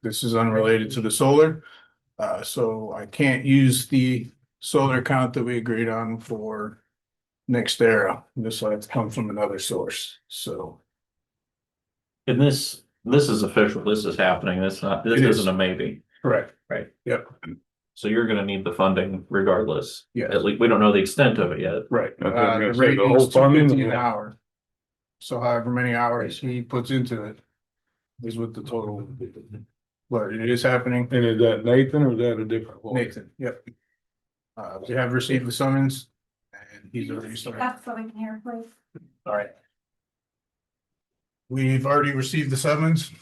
This is unrelated to the solar. So I can't use the solar account that we agreed on for next era. This will have to come from another source, so. And this is official, this is happening, this isn't a maybe, Correct. right? Yep. So you're gonna need the funding regardless. Yes. At least, we don't know the extent of it yet. Right. I was gonna The say rate the whole is funding? $2.50 an hour. So however many hours he puts into it is what the total. But it is happening. And is that Nathan or is that a different one? Nathan, yep. We have received the summons and he's already started. That's so we can hear, please. All right. We've already received the summons.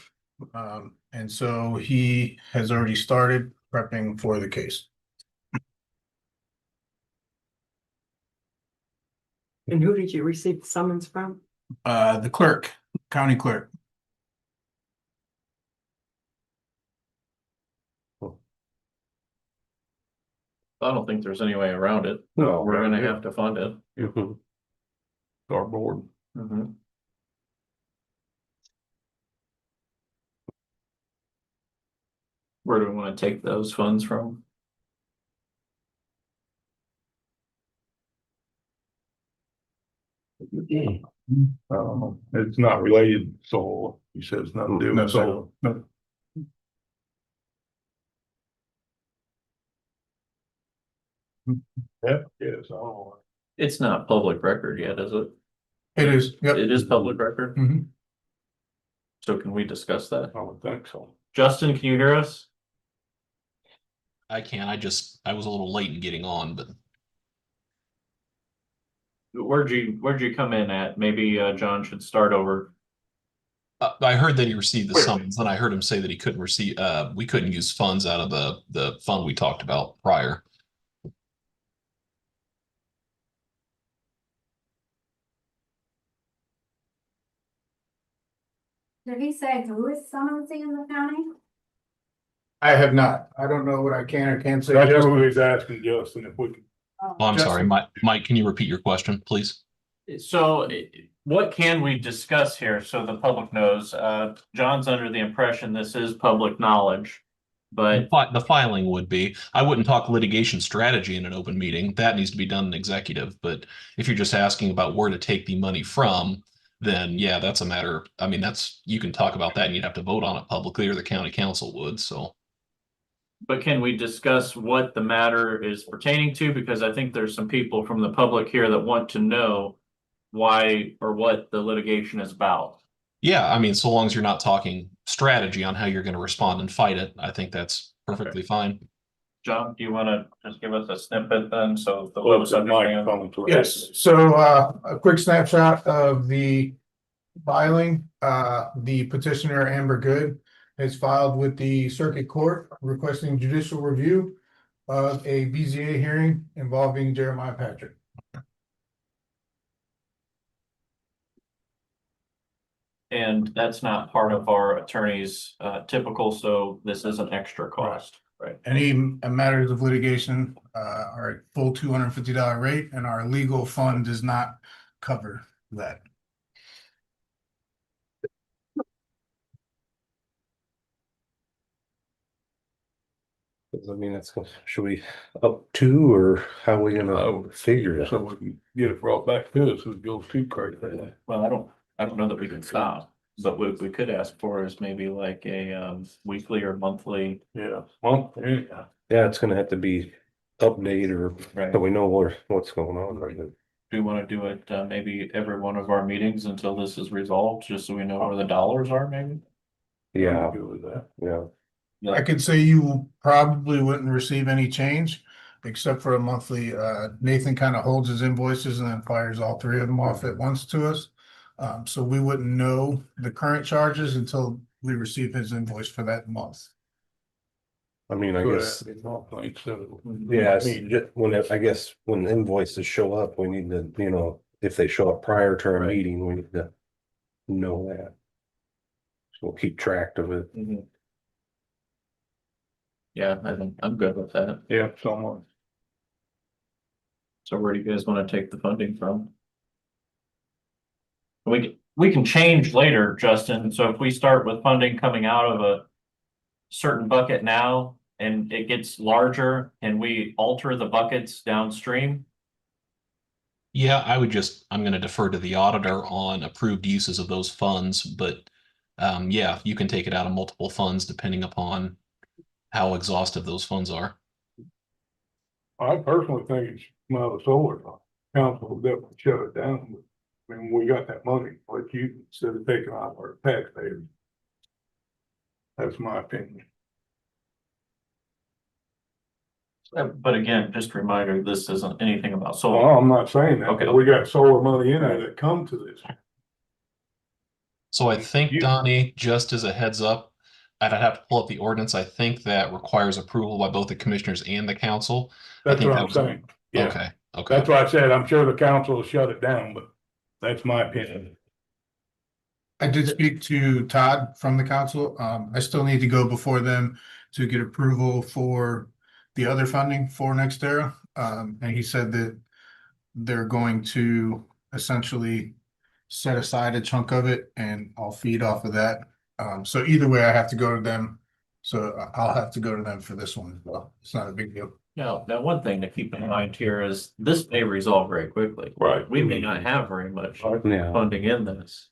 And so he has already started prepping for the case. And who did you receive the summons from? The clerk, county clerk. I don't think there's any way around it. No. We're gonna have to fund it. Mhm. Our board. Mhm. Where do we wanna take those funds from? It's not related, so he says nothing to do No, with sir. solar. No. Yeah, yes, I don't know. It's not public record yet, is it? It is, yep. It is public record, Mhm. so can we discuss that? I would think so. Justin, can you hear us? I can. I was a little late in getting on, but Where'd you come in at? Maybe John should start over. I heard that he received the summons. Then I heard him say that he couldn't receive. We couldn't use funds out of the fund we talked about prior. Did he say who is summoning in the county? I have not. I don't know what I can or can't say. That's what he's asking Justin if we can. Oh, I'm sorry, Justin. Mike. Can you repeat your question, please? So what can we discuss here so the public knows? John's under the impression this is public knowledge. But The filing would be. I wouldn't talk litigation strategy in an open meeting. That needs to be done in executive. But if you're just asking about where to take the money from, then yeah, that's a matter. I mean, you can talk about that and you'd have to vote on it publicly, or the county council would. So. But can we discuss what the matter is pertaining to? Because I think there's some people from the public here that want to know why or what the litigation is about. Yeah, I mean, so long as you're not talking strategy on how you're going to respond and fight it, I think that's perfectly fine. John, do you want to just give us a snippet then so the Well, folks it's a understand? microphone. Yes, so a quick snapshot of the filing. The petitioner Amber Good has filed with the circuit court requesting judicial review of a BZA hearing involving Jeremiah Patrick. And that's not part of our attorney's typical, so this is an extra cost, right? Any matters of litigation are at full $250 rate, and our legal fund does not cover that. I mean, should we up to, or how are we gonna figure it? So we can get it brought back to us if it goes too crazy. Well, I don't know that we can stop, but what we could ask for is maybe like a weekly or monthly. Yeah, well, yeah. Yeah, it's gonna have to be update or Right. so we know what's going on right now. Do you want to do it maybe every one of our meetings until this is resolved, just so we know where the dollars are, maybe? Yeah, I'm good with that. yeah. I could say you probably wouldn't receive any change except for a monthly. Nathan kind of holds his invoices and then fires all three of them off at once to us. So we wouldn't know the current charges until we receive his invoice for that month. I mean, I guess, Yeah. I guess when invoices show up, we need to, if they show up prior to our meeting, we need to know that. So we'll keep track of it. Mhm. Yeah, I'm good with that. Yeah, someone. So where do you guys want to take the funding from? We can change later, Justin. So if we start with funding coming out of certain bucket now and it gets larger, can we alter the buckets downstream? Yeah, I'm gonna defer to the auditor on approved uses of those funds, but yeah, you can take it out of multiple funds depending upon how exhaustive those funds are. I personally think it's my solar council will definitely shut it down. I mean, we got that money, like you, instead of taking out our taxpayers. That's my opinion. But again, just a reminder, this isn't anything about Well, solar. I'm not saying that, Okay. but we got solar money in there that come to this. So I think, You- Donnie, just as a heads up, I'd have to pull up the ordinance. I think that requires approval by both the commissioners and the council. I That's think what that I'm was- saying. Yeah, Okay, okay. that's why I said, I'm sure the council will shut it down, but that's my opinion. I did speak to Todd from the council. I still need to go before them to get approval for the other funding for Nextera. And he said that they're going to essentially set aside a chunk of it and I'll feed off of that. So either way, I have to go to them. So I'll have to go to them for this one as well. It's not a big deal. Now, one thing to keep in mind here is this may resolve very quickly. Right. We may not have very much Yeah, funding in this.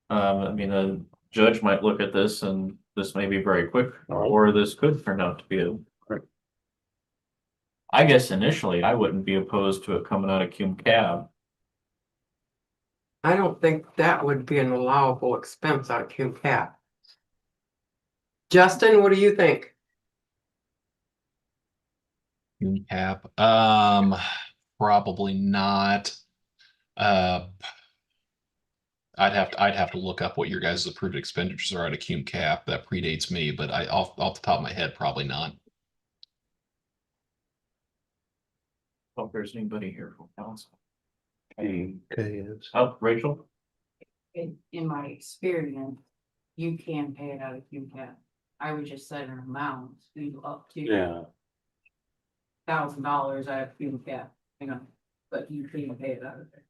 I mean, a judge might look at this and this may be very quick, or this could turn out to be a. Right. I guess initially I wouldn't be opposed to it coming out of cum cab. I don't think that would be an allowable expense out of QCAP. Justin, what do you think? Cap, probably not. I'd have to look up what your guys' approved expenditures are out of cum cap. That predates me, but off the top of my head, probably not. Well, if there's anybody here from council. okay, yes. Oh, Rachel? In my experience, you can pay it out of QCAP. I would just set an amount, up to Yeah, $1,000 out of QCAP, you know, but you can pay it out of there.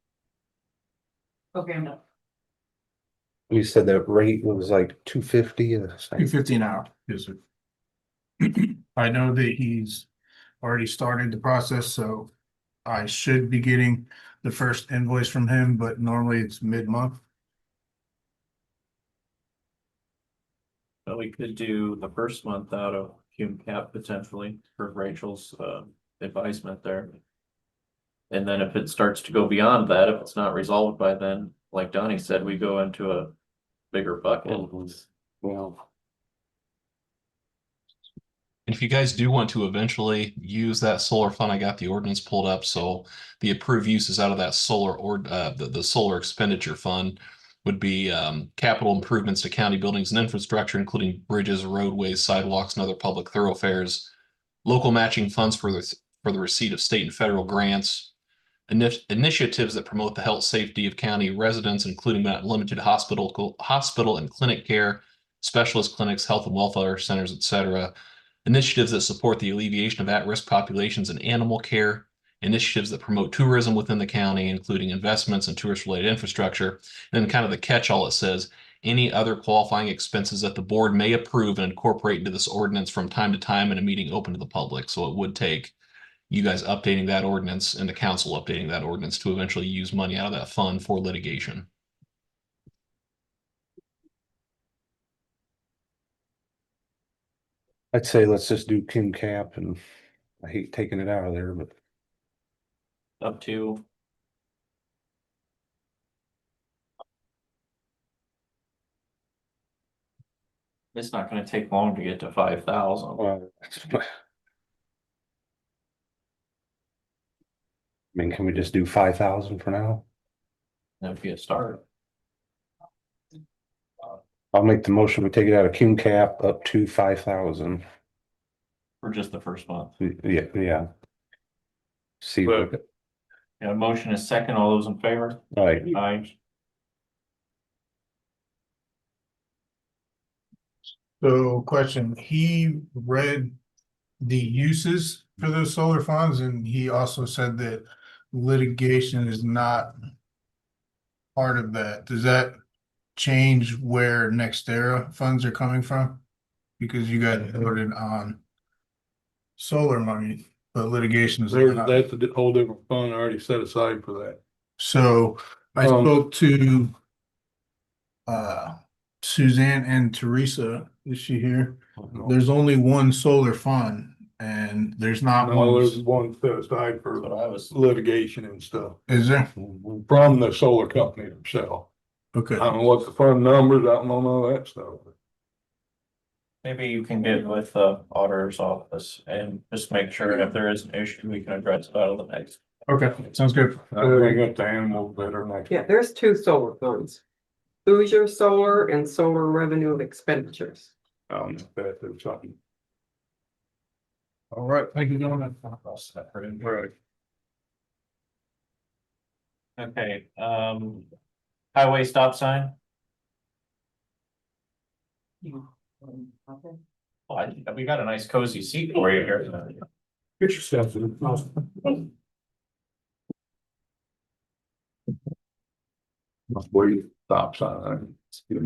Okay, no, you said that rate was like 250. $2.50 an hour. Yes, sir. I know that he's already started the process, so I should be getting the first invoice from him, but normally it's mid-month. But we could do the first month out of cum cap potentially for Rachel's advisement there. And then if it starts to go beyond that, if it's not resolved by then, like Donnie said, we go into a bigger bucket. Well, And if you guys do want to eventually use that solar fund, I got the ordinance pulled up, so the approved uses out of that solar or the solar expenditure fund would be capital improvements to county buildings and infrastructure, including bridges, roadways, sidewalks, and other public thoroughfares, local matching funds for the receipt of state and federal grants, initiatives that promote the health safety of county residents, including but not limited to hospital and clinic care, specialist clinics, health and welfare centers, etc. Initiatives that support the alleviation of at-risk populations and animal care, initiatives that promote tourism within the county, including investments in tourist-related infrastructure, and then kind of the catch-all, it says, any other qualifying expenses that the board may approve and incorporate into this ordinance from time to time in a meeting open to the public. So it would take you guys updating that ordinance and the council updating that ordinance to eventually use money out of that fund for litigation. I'd say let's just do cum cap, and I hate taking it out of there, but Up to. It's not gonna take long to get to 5,000. I mean, can we just do 5,000 for now? That'd be a start. I'll make the motion, we take it out of cum cap up to 5,000. For just the first month. Yeah, yeah. See, But- Yeah, motion is second. All those in favor? right, Aye. So question, he read the uses for those solar funds and he also said that litigation is not part of that. Does that change where Nextera funds are coming from? because you got voted on solar money, but litigation is. That's a whole different fund already set aside for that. So I spoke to Suzanne and Teresa. Is she here? There's only one solar fund and there's not No, there's one. one set aside for That's what I was- litigation and stuff Is there? from the solar company themselves. Okay. I don't know what the fund numbers, I don't know none of that stuff. Maybe you can get with the auditor's office and just make sure if there is an issue, we can address it out of the next. Okay, sounds good. I bring up the animals better next. Yeah, there's two solar funds. Hoosier Solar and Solar Revenue of Expenditures. That or something. All right, thank you, gentlemen. Right. Okay, highway stop sign. Well, we got a nice cozy seat for you here. Get yourself in the. Where stop sign. You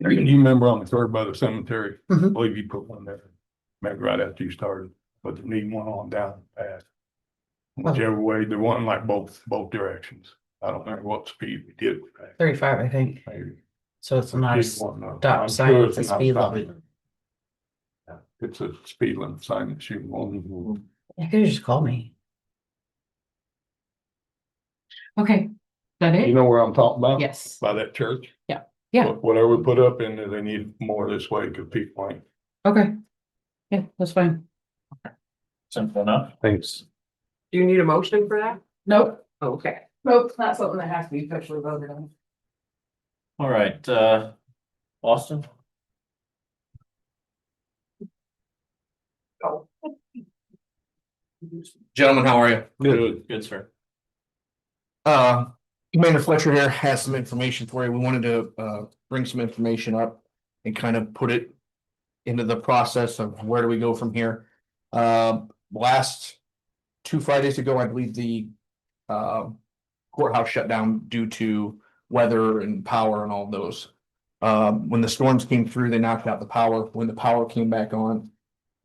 remember on the curb by the cemetery, I believe you put one there, maybe right after you started, but you need one on down the path. Whichever way, the one like both directions. I don't remember what speed we did with that. 35, I think. Maybe. So it's not a Just one, stop I'm sign, sure it's a not speed stop. limit. Yeah, it's a speed limit sign that you want. You could just call me. Okay, that You it? know where I'm talking about? Yes, By that church? Yeah. Yeah. Whatever we put up in there, they need more this way because people ain't. okay. Yeah, that's fine. Simple enough. Thanks. Do you need a motion for that? Nope, Okay. nope, it's not something that has to be officially voted on. All right, Austin. Gentlemen, how are you? Good, sir. Commander Fletcher here has some information for you. We wanted to bring some information up and kind of put it into the process of where do we go from here. Last 2 Fridays ago, I believe the courthouse shut down due to weather and power and all those. When the storms came through, they knocked out the power. When the power came back on,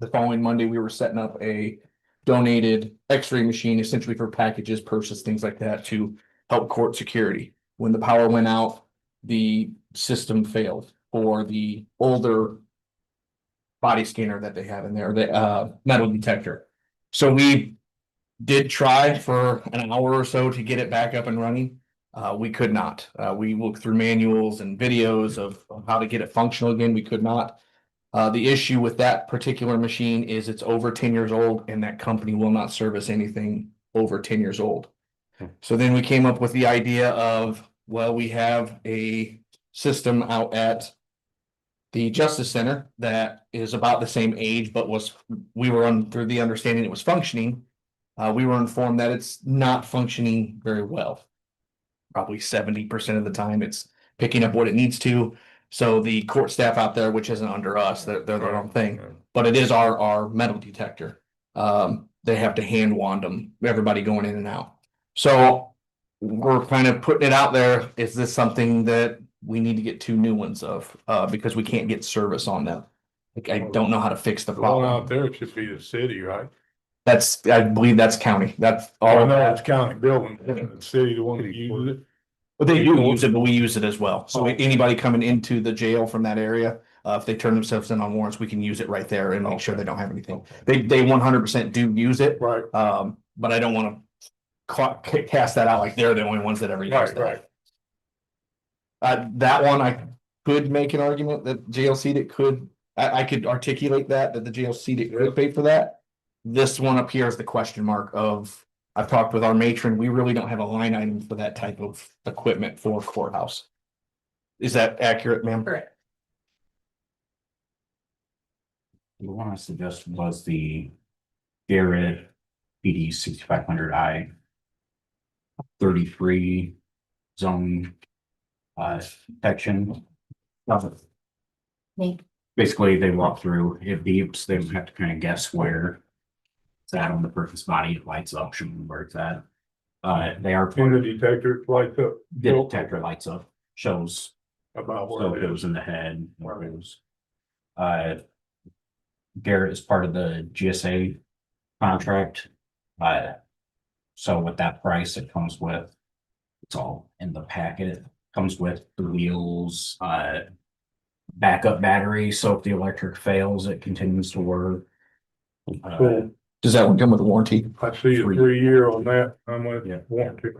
the following Monday, we were setting up a donated X-ray machine essentially for packages, purses, things like that to help court security. When the power went out, the system failed for the older body scanner that they have in there, the metal detector. So we did try for an hour or so to get it back up and running. We could not. We looked through manuals and videos of how to get it functional again. We could not. The issue with that particular machine is it's over 10 years old and that company will not service anything over 10 years old. So then we came up with the idea of, well, we have a system out at the Justice Center that is about the same age, but we were through the understanding it was functioning. We were informed that it's not functioning very well. Probably 70% of the time it's picking up what it needs to. So the court staff out there, which isn't under us, they're their own thing, but it is our metal detector. They have to hand wand them, everybody going in and out. So we're kind of putting it out there. Is this something that we need to get 2 new ones of? Because we can't get service on them. Like, I don't know how to fix the The one out problem. there should be the city, right? I believe that's county. That's all. I know it's county building, the city, the one that uses it. But they do use it, but we use it as well. So Oh. anybody coming into the jail from that area, if they turn themselves in on warrants, we can use it right there and make sure they don't have anything. They 100% do use it. Right. But I don't want to cast that out like they're the only ones that ever use Right, that. That one, I could make an argument that jail seat it could, I could articulate that the jail seat it could pay for that. This one up here is the question mark of, I've talked with our matron, we really don't have a line item for that type of equipment for courthouse. Is that accurate, ma'am? Correct. The one I suggested was the Garrett PD 6500i 33 zone detection. Me. Basically, they walk through, it beeps, they have to kind of guess where it's at on the person's body, it lights up, showing them where it's at. They are. In the detector, lights up. The detector lights up, shows About so where it it goes is. in the head, where it goes. Garrett is part of the GSA contract. So with that price, it comes with, it's all in the packet, comes with the wheels, backup battery, so if the electric fails, it continues to work. Cool. Does that one come with a warranty? I see a 3 year on that. I'm with Yeah. warranty.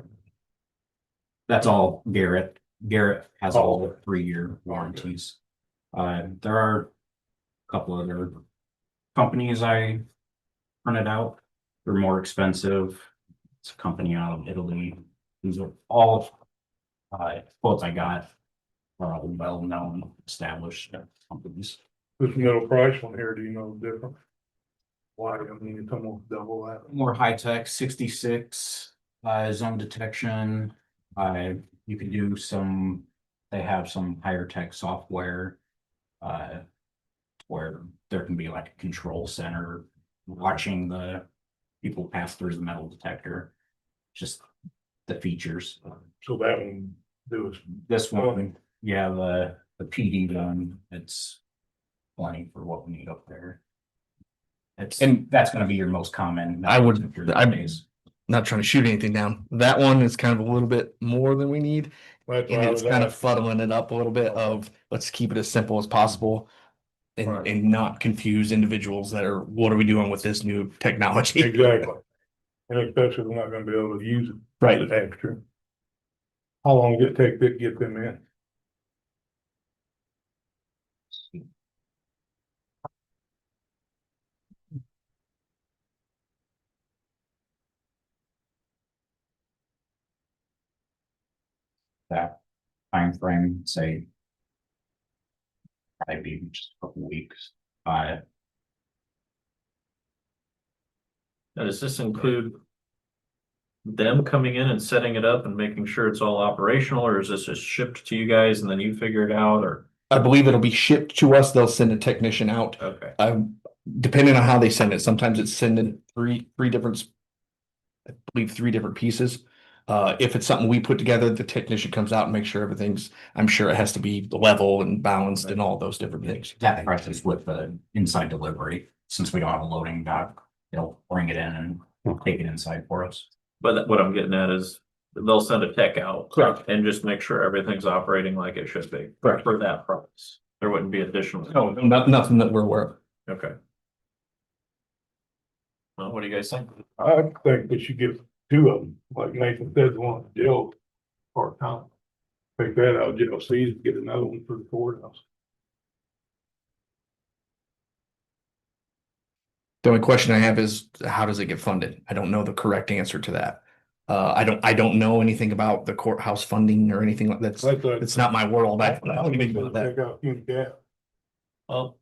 That's all Garrett. Garrett has all the 3-year warranties. There are a couple other companies I printed out. They're more expensive. It's a company out of Italy. These are all quotes I got are all well-known, established companies. This middle price one here, do you know the difference? Why, I mean, it's almost double that. More high-tech, 66 zone detection. You can do some, they have some higher tech software where there can be like a control center watching the people pass through the metal detector. Just the features. So that one, do is, This one, yeah, the PD one, it's plenty for what we need up there. And that's gonna be your most common. Not trying to shoot anything down. That one is kind of a little bit more than we need. that's And why I it's was kind of asking. fuddling it up a little bit of, let's keep it as simple as possible. And not confuse individuals that are, what are we doing with this new technology? Exactly. And especially we're not gonna be able to use it. Right. It's extra. How long did it take to get them in? That time frame, say. Maybe just a couple weeks. Now, does this include them coming in and setting it up and making sure it's all operational, or is this just shipped to you guys and then you figure it out, or? I believe it'll be shipped to us. They'll send a technician out. Okay, Depending on how they send it, sometimes it's sending three different, I believe 3 different pieces. If it's something we put together, the technician comes out and makes sure everything's, I'm sure it has to be level and balanced and all those different things. That price is with the inside delivery, since we don't have a loading dock, they'll bring it in and take it inside for us. but what I'm getting at is they'll send a tech out. Correct. And just make sure everything's operating like it should be. Correct. For that price. There wouldn't be additional. No, nothing that we're aware of. Okay. Well, what do you guys think? I think we should get 2 of them, like Nathan said, one at jail part-time. Take that out of jail season, get another one for the courthouse. The only question I have is, how does it get funded? I don't know the correct answer to that. I don't know anything about the courthouse funding or anything like that. It's not my world. I don't even know that. Take out human gap. Well,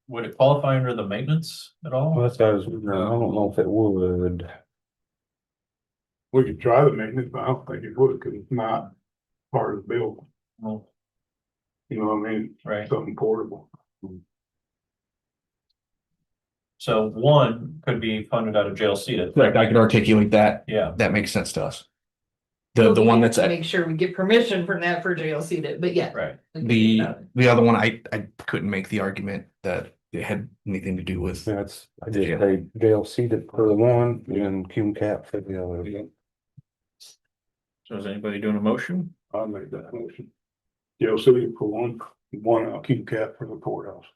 would it qualify under the maintenance at all? Well, that's what I was, I don't know if it would. We could try the maintenance, but I don't think it would, cause it's not part of the bill. Well, You know what I mean? right. Something portable. So one could be funded out of jail seated. Correct, I could articulate that. Yeah, That makes sense to us. The one that's at Make sure we get permission from that for jail seated, but yeah. right. the other one, I couldn't make the argument that it had anything to do with. That's, I just paid jail seated for the one and cum cap for the other. So is anybody doing a motion? I'll make that motion. Jail city for one, I'll keep cap for the courthouse.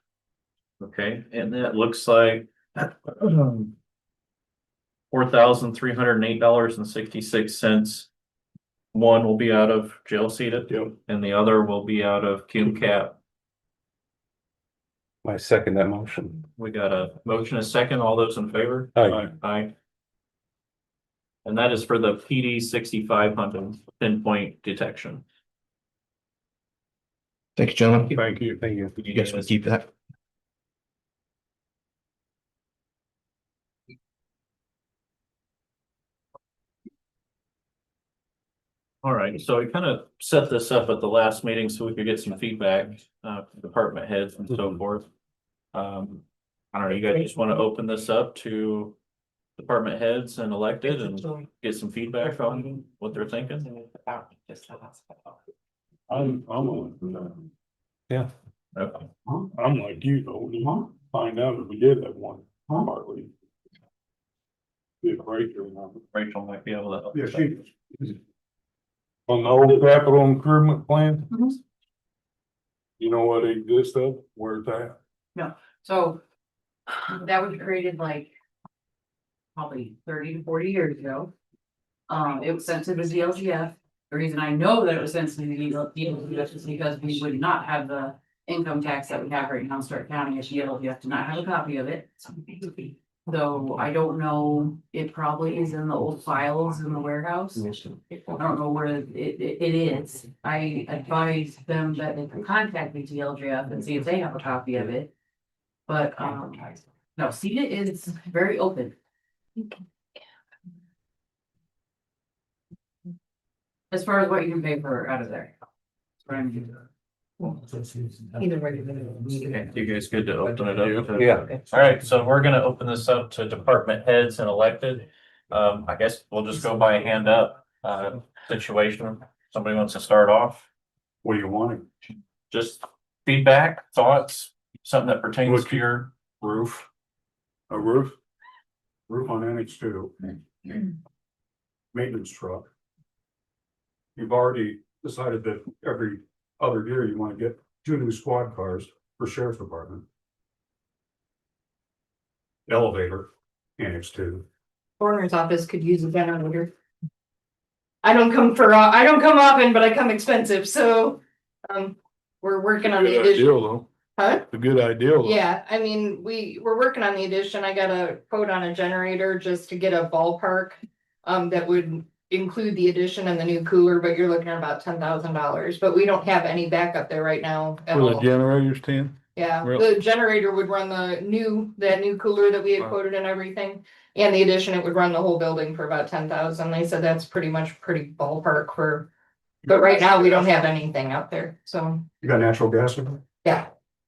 Okay, and that looks like $4,308.66. One will be out of jail seated. Yep. And the other will be out of cum cap. I second that motion. We got a motion, a second. All those in favor? Aye. Aye. And that is for the PD 6500 pinpoint detection. Thank you, gentlemen. Thank you. Thank you. You guys can keep that. All right, so we kind of set this up at the last meeting so we could get some feedback, from department heads and so forth. I don't know, you guys just want to open this up to department heads and elected and get some feedback on what they're thinking? I'm on. Yeah. Okay. I'm like you, though, we want to find out if we did have one, partly. Did right there now. Rachel might be able to help. Yeah, with she. On the old capital improvement plan? Mhm. You know what exists of, where it's at? So that was created like probably 30 to 40 years ago. It was sent to the DLGF. The reason I know that it was sent to the DLGF is because we would not have the income tax that we have right now in Starke County, as DLGF did not have a copy of it. Though I don't know, it probably is in the old files in the warehouse. I don't know where it is. I advised them that they can contact the DLGF and see if they have a copy of it. But, no, CETA is very open. As far as what you can pay for out of there. That's what I'm doing. Okay, you guys good to open it up? to- Yeah. All right, so we're gonna open this up to department heads and elected. I guess we'll just go by a hand up, situation. Somebody wants to start off? What do you want? Just feedback, thoughts, something that pertains to your Roof? A roof? Roof on NH2. Maintenance truck. You've already decided that every other year you want to get 2 new squad cars for sheriff's department. Elevator, NH2. Coroner's office could use a generator. I don't come often, but I come expensive, so, we're working on the addition. though. Huh? A good idea though. Yeah, I mean, we're working on the addition. I got a quote on a generator just to get a ballpark. That would include the addition and the new cooler, but you're looking at about $10,000, but we don't have any backup there right now at all. Generators, Tim? Yeah, Really? the generator would run that new cooler that we had quoted and everything. And the addition, it would run the whole building for about 10,000. They said that's pretty ballpark for, but right now we don't have anything out there, so. You got natural gas in there? Yeah,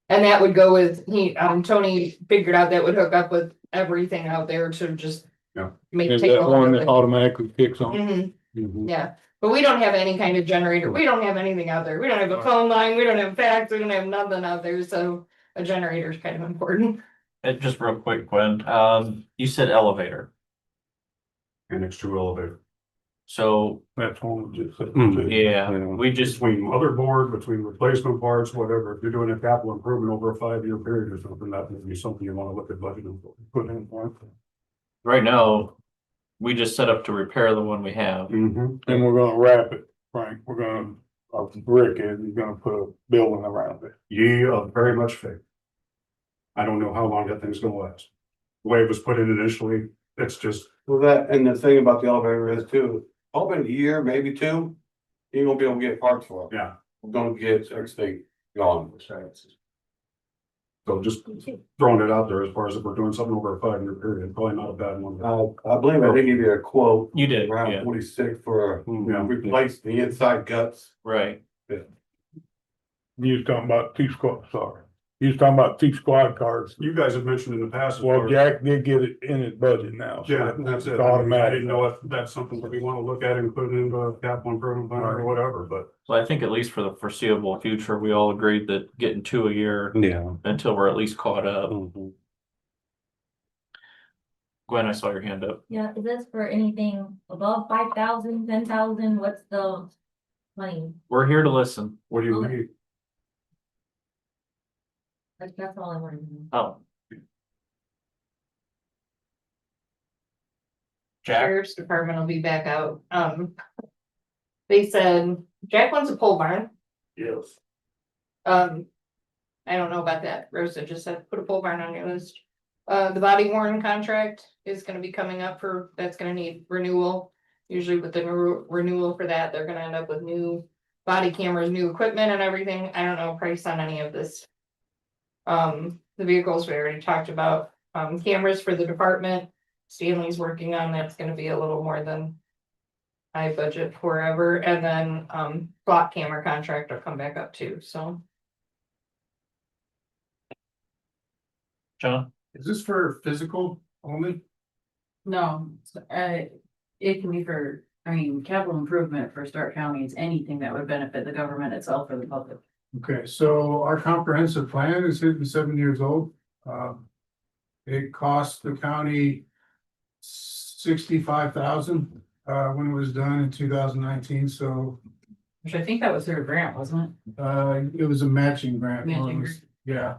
and that would go with, Tony figured out that would hook up with everything out there to just. Yeah. Take the whole building. automatically kicks on? Mhm, Mhm. yeah, but we don't have any kind of generator, we don't have anything out there, we don't have a phone line, we don't have fax, we don't have nothing out there, so. A generator is kind of important. And just real quick, Gwen, you said elevator, NH2 elevator. so, That's one just. yeah, we just, Between motherboard, between replacement parts, whatever, if you're doing a capital improvement over a 5-year period or something, that would be something you wanna look at budgeting for, put in. right now, we just set up to repair the one we have. And we're gonna wrap it, Frank, we're gonna, brick it, you're gonna put a building around it. Yeah, very much faith. I don't know how long that thing's gonna last. The way it was put in initially, it's just. Well, that, and the thing about the elevator is too, open a year, maybe 2, you're gonna be able to get parts for it. Yeah. We're gonna get everything gone. So just throwing it out there as far as if we're doing something over a 5-year period, probably not a bad one. I believe I did give you a quote. You did, Around yeah, 46 for Yeah. replace the inside guts. right. You was talking about 2 squad, sorry. You was talking about 2 squad cars. You guys have mentioned in the past. Well, Jack did get it in his budget now. Yeah, that's it. I didn't know if that's something that we want to look at and put into a capital improvement plan or whatever, but. So I think at least for the foreseeable future, we all agreed that getting 2 a year Yeah. until we're at least caught up. Mhm. Gwen, I saw your hand up. Yeah, is this for anything above 5,000, 10,000? What's the money? We're here to listen. What do you Okay. need? That's all I wanted to know. Oh. Jack, Sheriff's Department will be back out. They said Jack wants a pole barn. Yes. I don't know about that. Rosa just said, put a pole barn on your list. The body worn contract is gonna be coming up that's gonna need renewal. Usually with the renewal for that, they're gonna end up with new body cameras, new equipment and everything. I don't know price on any of this. The vehicles we already talked about, cameras for the department. Stanley's working on, that's gonna be a little more than high budget forever, and then, block camera contract will come back up too, so. John, Is this for physical only? No, it can be for, capital improvement for Starke County is anything that would benefit the government itself or the public. Okay, so our comprehensive plan is hitting 7 years old. It cost the county 65,000 when it was done in 2019. So Which I think that was their grant, wasn't it was a matching grant. Matching grant. Yeah.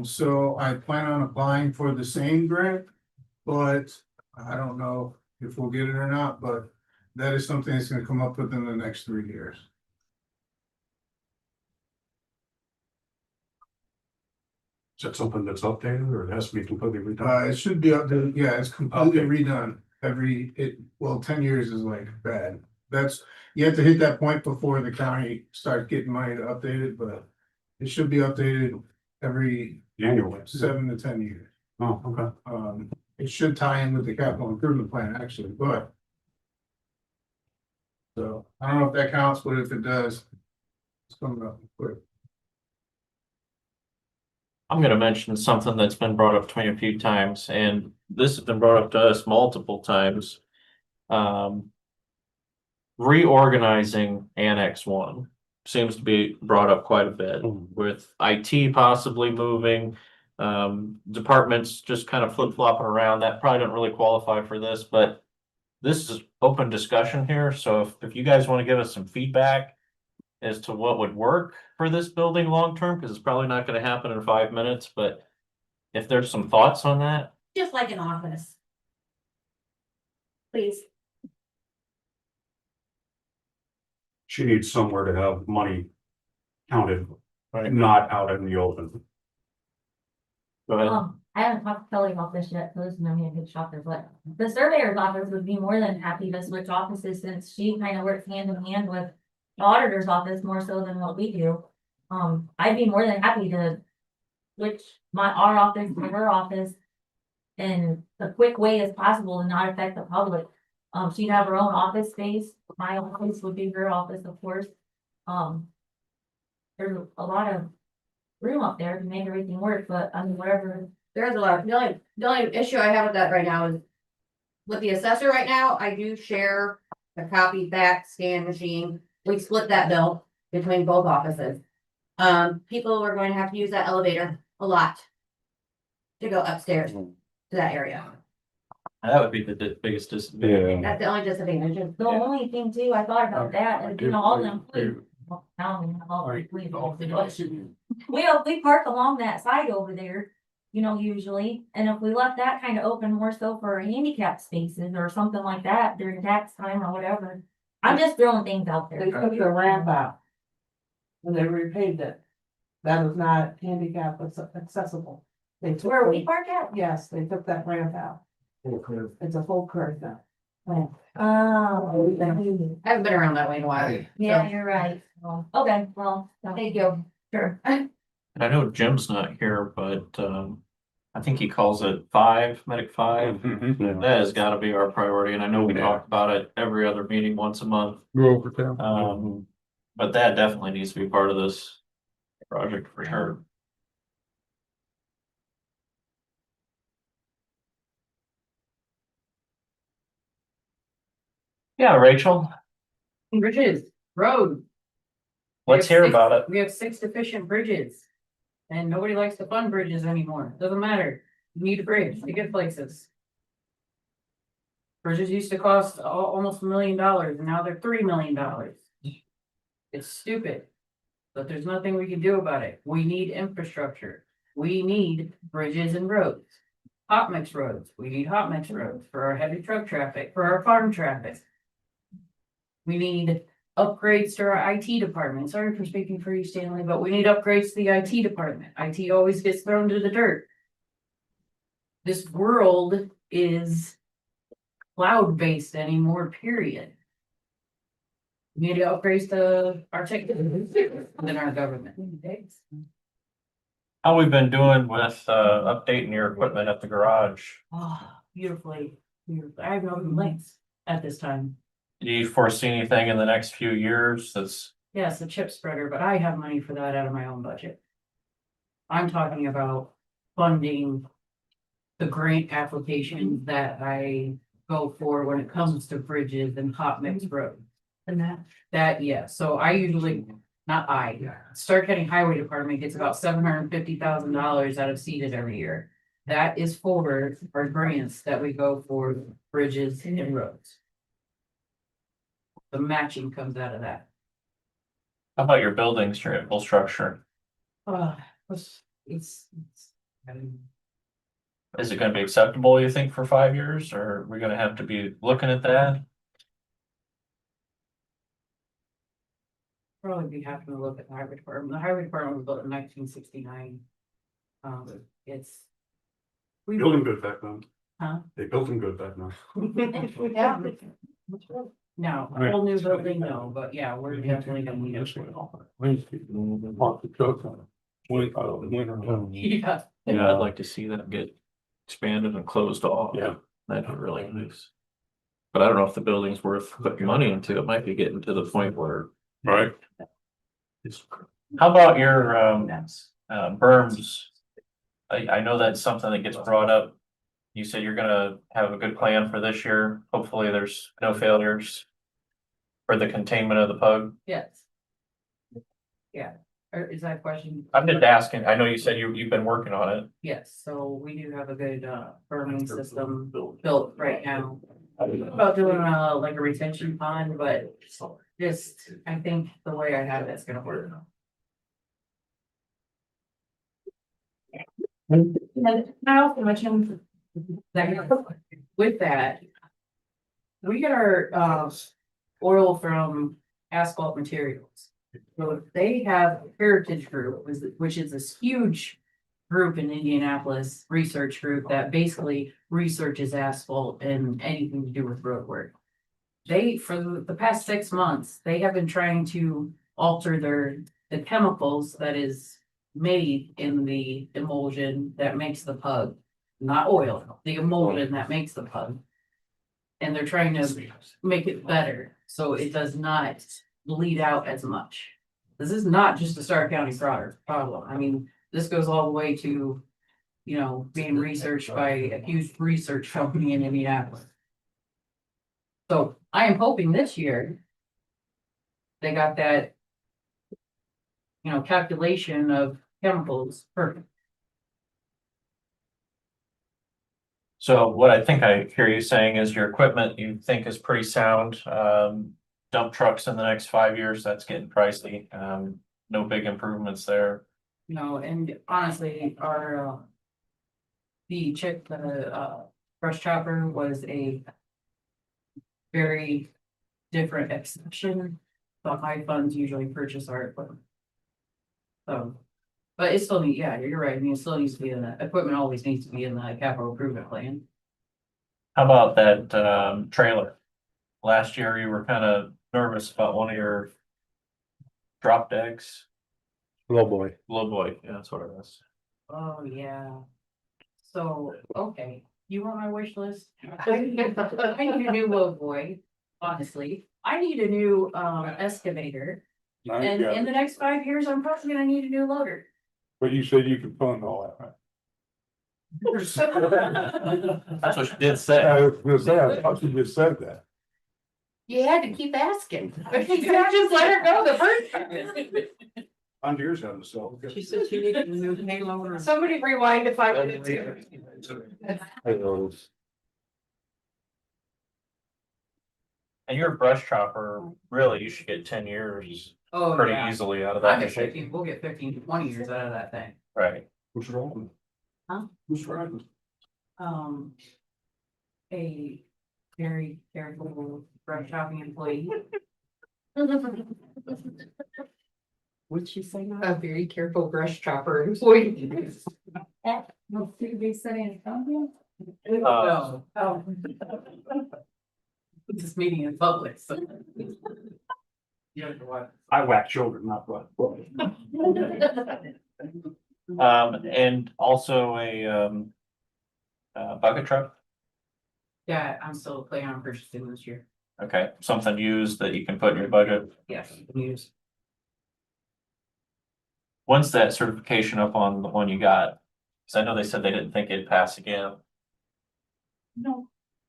So I plan on applying for the same grant, but I don't know if we'll get it or not, but that is something that's gonna come up within the next 3 years. Is that something that's updated or it has to be completely redone? It should be up to, yeah, it's completely redone well, 10 years is like bad. You have to hit that point before the county starts getting money to update it, but it should be updated every Annually. 7 to 10 years. Oh, okay. It should tie in with the capital improvement plan actually, but. So I don't know if that counts, but if it does, it's coming up quick. I'm gonna mention something that's been brought up to me a few times, and this has been brought up to us multiple times. Reorganizing Annex 1 seems to be brought up quite a bit with IT possibly moving. Departments just kind of flip-flopping around. That probably don't really qualify for this, but this is open discussion here. So if you guys want to give us some feedback as to what would work for this building long-term, because it's probably not going to happen in 5 minutes, but if there's some thoughts on that. Just like an office. Please. She needs somewhere to have money counted, Right. not out in the open. Go ahead. I haven't talked to Kelly about this yet, so this is gonna be a good shocker, but the surveyor's office would be more than happy to switch offices since she kind of works hand in hand with the auditor's office more so than what we do. I'd be more than happy to switch our office to her office in a quick way as possible and not affect the public. She'd have her own office space. My office would be her office, of course. There's a lot of room up there to make everything work, but I mean, whatever. There's a lot, the only issue I have with that right now is. With the assessor right now, I do share the copy back scan machine, we split that bill between both offices. People are going to have to use that elevator a lot. To go upstairs to that area, That would be the biggest disadvantage. that's the only disadvantage. The only thing too, I thought about that, and you know, all them. Well, I don't even know all the employees, but we park along that side over there, you know, usually, and if we left that kind of open more so for handicap spaces or something like that during tax time or whatever. I'm just throwing things out there. They took the ramp out. When they repaved it. That is not handicap accessible. They took. Where we park at? Yes, they took that ramp out. It's a full curve now. Oh. I haven't been around that way in a while. Yeah, you're right. Okay, well, thank you. Sure. And I know Jim's not here, but I think he calls it Medic 5. Yeah. That has got to be our priority, and I know we talk about it every other meeting once a month. Go over town. But that definitely needs to be part of this project for sure. Yeah, Rachel, Bridges, road. let's hear about it. We have 6 deficient bridges. And nobody likes to fund bridges anymore, doesn't matter, you need a bridge to get places. Bridges used to cost almost $1 million and now they're $3 million. It's stupid. But there's nothing we can do about it, we need infrastructure, we need bridges and roads. Hot mix roads, we need hot mix roads for our heavy truck traffic, for our farm traffic. We need upgrades to our IT department. Sorry for speaking for you, Stanley, but we need upgrades to the IT department. IT always gets thrown to the dirt. This world is cloud-based anymore, period. We need upgrades to our tech within our government. How we've been doing with updating your equipment at the garage? Oh, beautifully. I have no complaints at this time. Do you foresee anything in the next few years that's? Yes, the chip spreader, but I have money for that out of my own budget. I'm talking about funding the grant applications that I go for when it comes to bridges and hot mix roads. And that. That, yeah, so I usually, Starke County Highway Department gets about $750,000 out of seeded every year. That is for our grants that we go for bridges and roads. The matching comes out of that. How about your buildings, your whole structure? It's, I mean, Is it gonna be acceptable, you think, for 5 years, or are we gonna have to be looking at that? probably be having to look at the highway department. The highway department was built in 1969. It's. We Built them good back then. Huh? They built them good back then. Yeah. No, a whole new building, no, but yeah, we're definitely gonna need This it. way off. Wednesday, park the trucks on it. Winter. Yeah. Yeah, I'd like to see that get expanded and closed off. Yeah. That'd be really nice. But I don't know if the building's worth putting money into. It might be getting to the point where. Right. How about your berms? I know that's something that gets brought up. You said you're gonna have a good plan for this year. Hopefully there's no failures. For the containment of the pug. Yes. Yeah, or is that a question? I'm just asking. I know you said you've been working on it. Yes, so we do have a good burning system built right now. About doing like a retention pond, but just, I think the way I have it's gonna work. And I also mentioned that with that, we get our oil from asphalt materials. So they have Heritage Group, which is this huge group in Indianapolis, research group that basically researches asphalt and anything to do with road work. They, for the past 6 months, they have been trying to alter the chemicals that is made in the emulsion that makes the pug, not oil, the emulsion that makes the pug. And they're trying to make it better, so it does not bleed out as much. This is not just a Starke County problem. I mean, this goes all the way to, being researched by a huge research company in Indianapolis. So I am hoping this year they got that, calculation of chemicals perfect. So what I think I hear you saying is your equipment you think is pretty sound. Dump trucks in the next 5 years, that's getting pricey. No big improvements there. No, and honestly, the brush chopper was a very different exception. The high funds usually purchase our equipment. So, but it still yeah, you're right. I mean, it still needs to be in the equipment always needs to be in the capital improvement plan. How about that trailer? Last year you were kind of nervous about one of your drop decks. Low boy. Low boy, yeah, that's what it is. Oh, yeah. So, okay, you want my wish list? I need a new low boy, honestly. I need a new excavator. And in the next 5 years, I'm probably gonna need a new loader. But you said you could fund all that, right? That's what she did say. I was gonna say, I thought you just said that. You had to keep asking. You can't just let her go the first time. Under yours on the cell. She said she needed a new payload. Somebody rewind if I wanted to. And your brush chopper, really, you should get 10 years Oh, pretty yeah. easily out of I that get machine. 15, we'll get 15 to 20 years out of that thing. Right. Who's driving? Huh? Who's driving? A very careful brush chopping employee. What'd she say now? A very careful brush chopper employee. No, they said in front No. Oh. This meeting in public, so. You don't know what. I whack children, not what. And also a bucket truck. Yeah, I'm still planning on purchasing this year. Okay, something used that you can put in your budget. Yes, use. When's that certification up on the one you got? Cause I know they said they didn't think it'd pass again. No,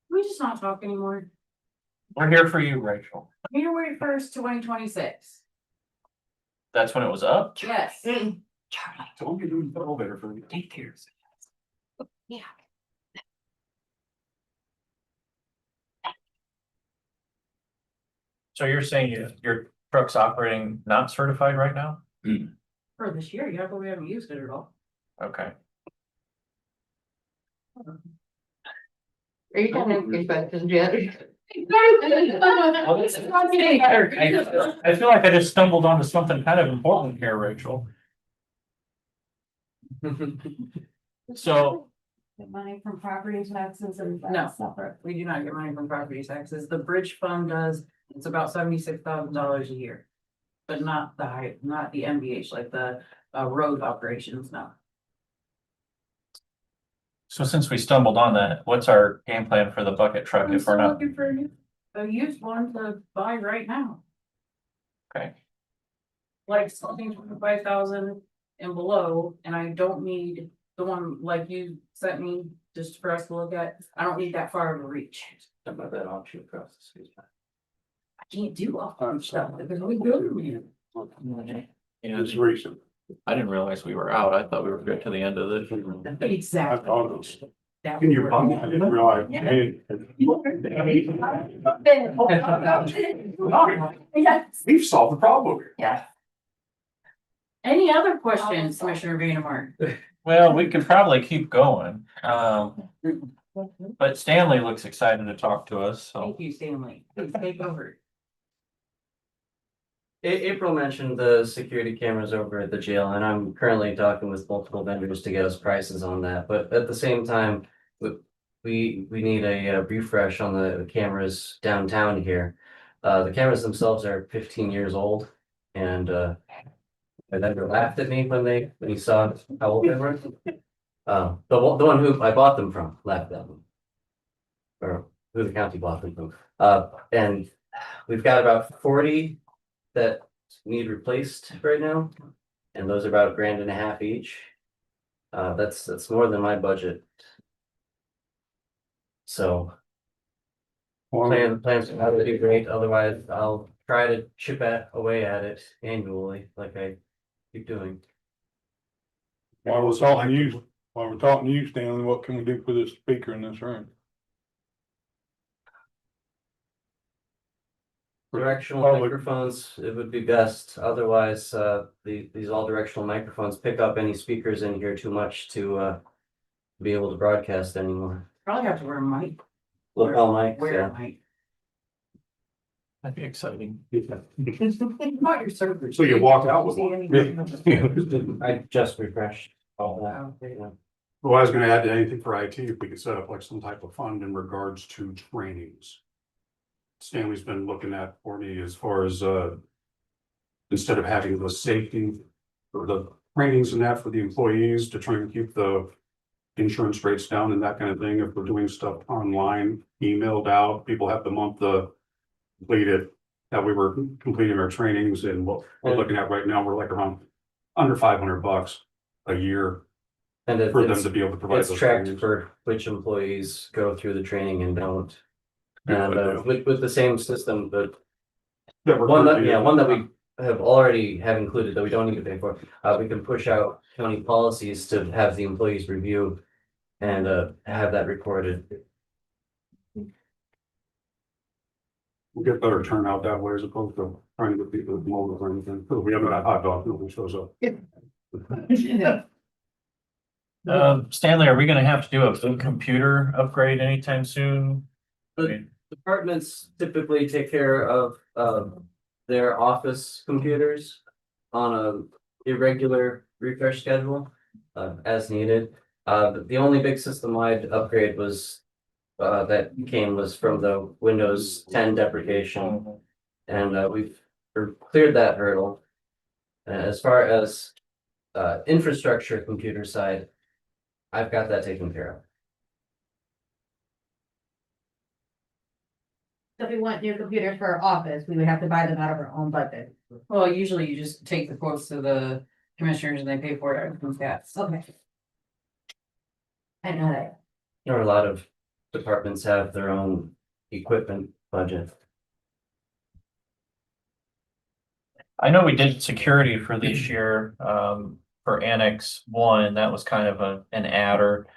we just not talk anymore. We're here for you, Rachel. January 1st, 2026. That's when it was up? Yes. Don't get doing the elevator for me. Take care. Yeah. So you're saying your truck's operating not certified right now? For this year, yeah, but we haven't used it at all. Okay. Are you talking inspections yet? I feel like I just stumbled onto something kind of important here, Rachel. So, Get money from property taxes and No. that's separate. We do not get money from property taxes. The bridge fund does, it's about $76,000 a year. But not not the MVH, like the road operations, no. so since we stumbled on that, what's our game plan for the bucket truck I'm if we're still not? looking for a used one to buy right now, Okay, like something 25,000 and below, and I don't need the one like you sent me just for us to look at. I don't need that far of a reach. about that auction across the street. I can't do all that stuff. Because we do. Yeah, It's recent. I didn't realize we were out. I thought we were good to the end of this. I Exactly. thought it was. That Can you would bum? work. I didn't realize. We've solved the problem. Yeah. Any other questions, Commissioner Vandermark? Well, we could probably keep going. But Stanley looks excited to talk to us, so. Thank you, Stanley. Please take over. April mentioned the security cameras over at the jail, and I'm currently talking with multiple vendors to get us prices on that, but at the same time, we need a refresh on the cameras downtown here. The cameras themselves are 15 years old, and my vendor laughed at me when he saw how old they were. The one who I bought them from laughed at me. Or who the county bought them from. And we've got about 40 that need replaced right now. And those are about $1.50 each. That's more than my budget. So plans that would be great. Otherwise, I'll try to chip away at it annually, like I keep doing. While we're talking to you, Stanley, what can we do for this speaker in this room? Directional Public. microphones, it would be best. Otherwise, these all directional microphones pick up any speakers in here too much to be able to broadcast anymore. Probably have to wear a mic. Lapel mics, Wear yeah. a mic. That'd be exciting. Not your server. So you walk out with one. I just refreshed all that. Okay. Yeah. Well, I was gonna add to anything for IT, if we could set up like some type of fund in regards to trainings. Stanley's been looking at for me as far as, instead of having the safety or the trainings and that for the employees to try and keep the insurance rates down and that kind of thing, if we're doing stuff online, emailed out, people have the month completed, that we were completing our trainings, and what we're looking at right now, we're like around under $500 a year And for them to be able to provide it's those tracked trainings. for which employees go through the training and don't. Yeah, And with the same system, but That we're one that currently- we have already included that we don't need to pay for, we can push out county policies to have the employees review and have that recorded. We'll get better turnout that way as opposed to trying to get people to mold or anything. We haven't had hot dog, nobody shows up. Stanley, are we gonna have to do a big computer upgrade anytime soon? I But mean, departments typically take care of their office computers on a irregular refresh schedule as needed. The only big system-wide upgrade was was from the Windows 10 deprecation, and we've cleared that hurdle. As far as infrastructure computer side, I've got that taken care of. So if we want new computers for our office, we would have to buy them out of our own budget. Well, usually you just take the quotes to the commissioners and they pay for it. Okay. I know that. Or a lot of departments have their own equipment budget. I know we did security for this year, for Annex 1, that was kind of an adder.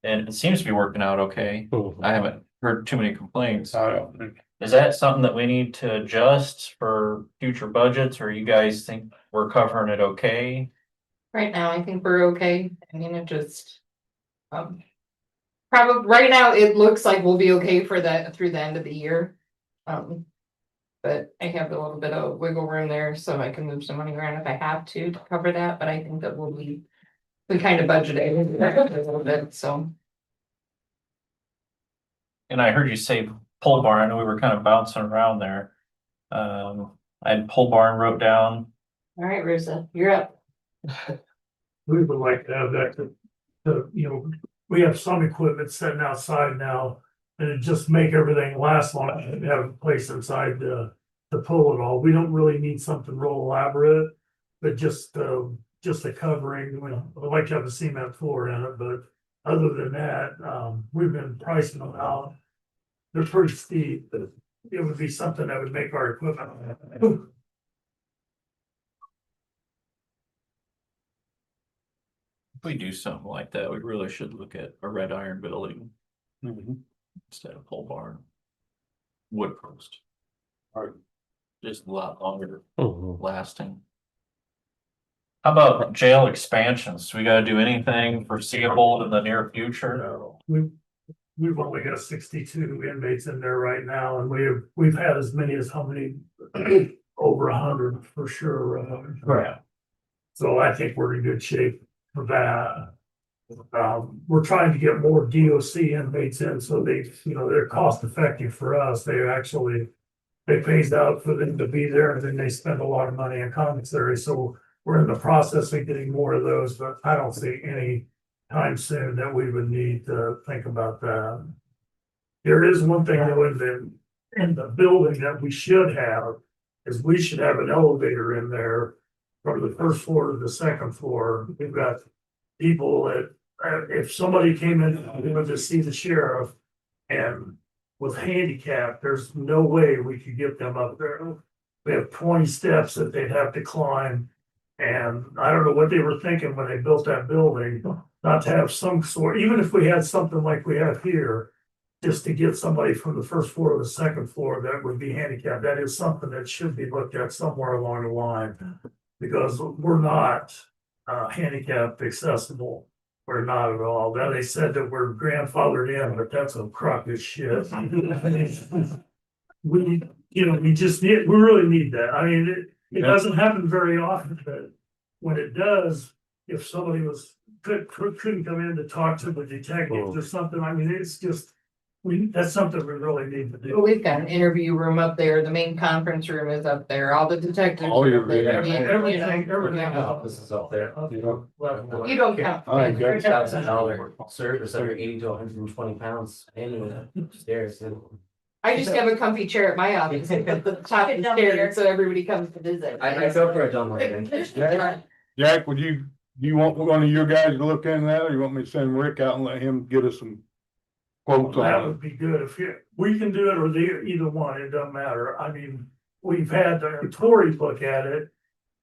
And it seems to be working out okay. I haven't heard too many complaints. I don't think. Is that something that we need to adjust for future budgets, or you guys think we're covering it okay? Right now, I think we're okay. I mean, it just. Probably, right now, it looks like we'll be okay for that through the end of the year. But I have a little bit of wiggle room there, so I can move some money around if I have to cover that, but I think that we kind of budgeted a little bit, so. And I heard you say pole barn, I know we were kind of bouncing around there. I had pole barn wrote down. All right, Rosa, you're up. We would like to have that we have some equipment sitting outside now. And it just make everything last long and have a place inside to pull it all. We don't really need something real elaborate. But just a covering, I'd like to have a cement floor in it, but other than that, we've been pricing them out. They're pretty steep, but it would be something that would make our equipment. If we do something like that, we really should look at a red iron building instead of pole barn. Wood post. Or just a lot longer lasting. How about jail expansions? Do we gotta do anything foreseeable in the near future? We've only got 62 inmates in there right now, and we've had as many as how many over 100 for sure. Right. So I think we're in good shape for that. We're trying to get more DOC inmates in, so they're cost effective for us. It pays out for them to be there, and then they spend a lot of money in commissary. So we're in the process of getting more of those, but I don't see any time soon that we would need to think about that. There is one thing though in the building that we should have, is we should have an elevator in there from the first floor to the second floor. We've got people that, if somebody came in, to see the sheriff and was handicapped, there's no way we could get them up there. We have 20 steps that they'd have to climb. And I don't know what they were thinking when they built that building, not to have some sort, even if we had something like we have here, just to get somebody from the first floor to the second floor that would be handicapped. That is something that should be looked at somewhere along the line, because we're not handicapped accessible. We're not at all. Now they said that we're grandfathered in, but that's a crock of shit. We really need that. I mean, it doesn't happen very often, but when it does, if somebody couldn't come in to talk to the detectives or something, I mean, it's just, that's something we really need to do. We've got an interview room up there, the main conference room is up there, all the detectives. Oh, are up there. yeah. I mean, Everything. Office is up there. You don't count. $1,000 service under 80 to 120 pounds annually upstairs. I just have a comfy chair at my office at the top of the stairs, so everybody comes to visit. I go for a dumb wagon. Jack, do you want one of your guys to look into that, or you want me to send Rick out and let him get us some quotes on it? That would be good. We can do it, or either one, it doesn't matter. I mean, we've had Tori look at it,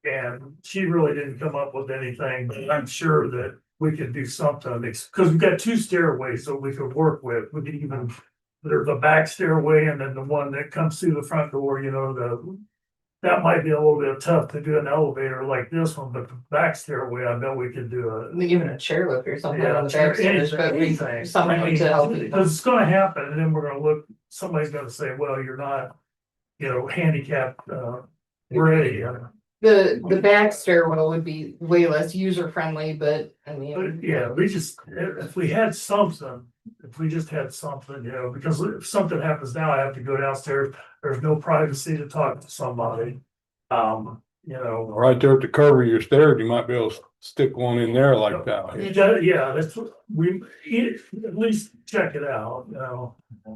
and she really didn't come up with anything, but I'm sure that we could do something, because we've got 2 stairways that we could work with. We could even, there's a back stairway and then the one that comes through the front door, that might be a little bit tough to do an elevator like this one, but the back stairway, I bet we could do it. Even a chairlift or something Yeah, on the back stairs, but anything. something to help. Because it's gonna happen, and then we're gonna look, somebody's gonna say, well, you're not, handicapped, ready. The back stairwell would be way less user friendly, but I mean. But yeah, if we had something, if we just had something, because if something happens now, I have to go downstairs, there's no privacy to talk to somebody. Right there at the curve of your stairs, you might be able to stick one in there like that. Yeah, that's what at least check it out,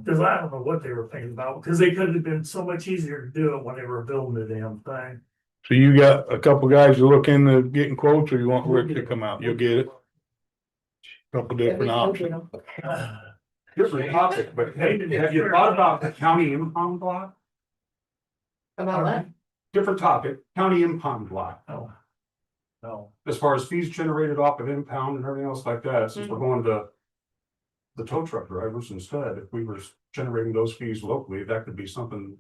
because I don't know what they were thinking about, because they could have been so much easier to do it when they were building the damn thing. So you got a couple guys to look into getting quotes, or you want Rick to come out? You'll get it. Couple different options. Different topic, but have you thought about the county impound block? About what? different topic, county impound lot. Oh. No. As far as fees generated off of impound and everything else like that, since we're going to the tow truck drivers instead, if we were generating those fees locally, that could be something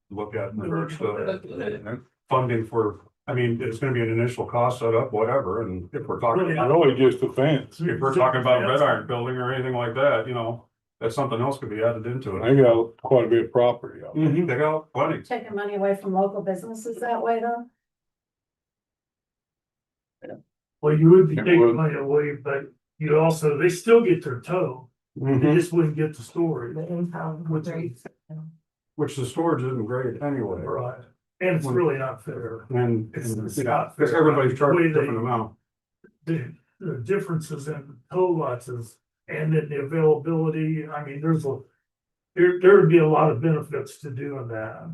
to look at in regards to funding for, I mean, it's gonna be an initial cost set up, whatever, and if we're talking, Really just the fence. if we're talking about a red iron building or anything like that, you know, that's something else could be added into it. I got quite a bit of property out there. Mhm, they got plenty. Taking money away from local businesses that way though? Well, you would be It taking would. money away, but you also, they still get their tow. They Mhm. just wouldn't get the storage. The impound Which rates. Which the storage isn't great anyway. Right. And it's really not fair. And, It's yeah, not because fair. everybody's charged The way a different amount. The differences in tow lots is, and then the availability, I mean, there would be a lot of benefits to doing that.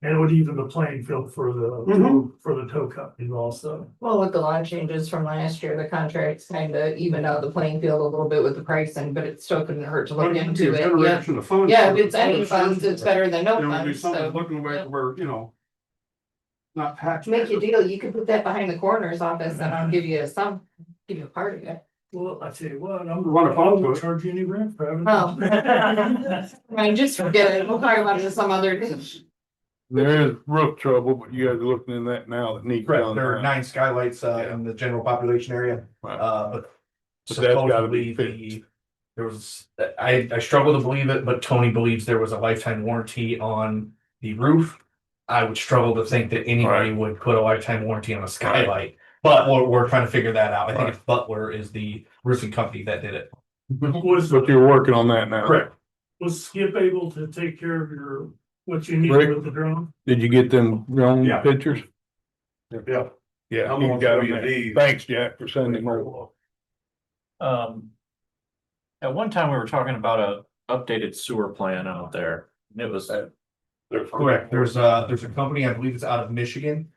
And it would even the playing field for the tow companies also. Well, with the law changes from last year, the contracts kind of evened out the playing field a little bit with the pricing, but it still couldn't hurt to look into it. Yeah, Generation of funds. yeah, if it's any funds, it's better than no There would be funds, something so. looking back where, you know. Not tax. Make you deal, you could put that behind the coroner's office and I'll give you a part of it. Well, I tell you what, I won't charge you any rent for having. Oh. I mean, just forget it, we'll talk about it some other day. There is roof trouble, but you guys are looking in that now that needs Correct, done. there are now. 9 skylights in the general population area, Right. but But that's gotta be supposedly there was, I struggle to believe it, but Tony believes there was a lifetime warranty on the roof. I would struggle to think that anybody Right. would put a lifetime warranty on a skylight, but we're trying to figure that out. I think it's Butler is the roofing company that did it. Was, But you're working on that now. Correct. was Skip able to take care of what you need Rick? with the drone? Did you get them drone Yeah. pictures? Yeah. Yeah. I'm you gonna got send them. you these. Thanks, Jack, for sending them over. At one time, we were talking about a updated sewer plan out there. And it was, Correct. There's a company, I believe it's out of Michigan.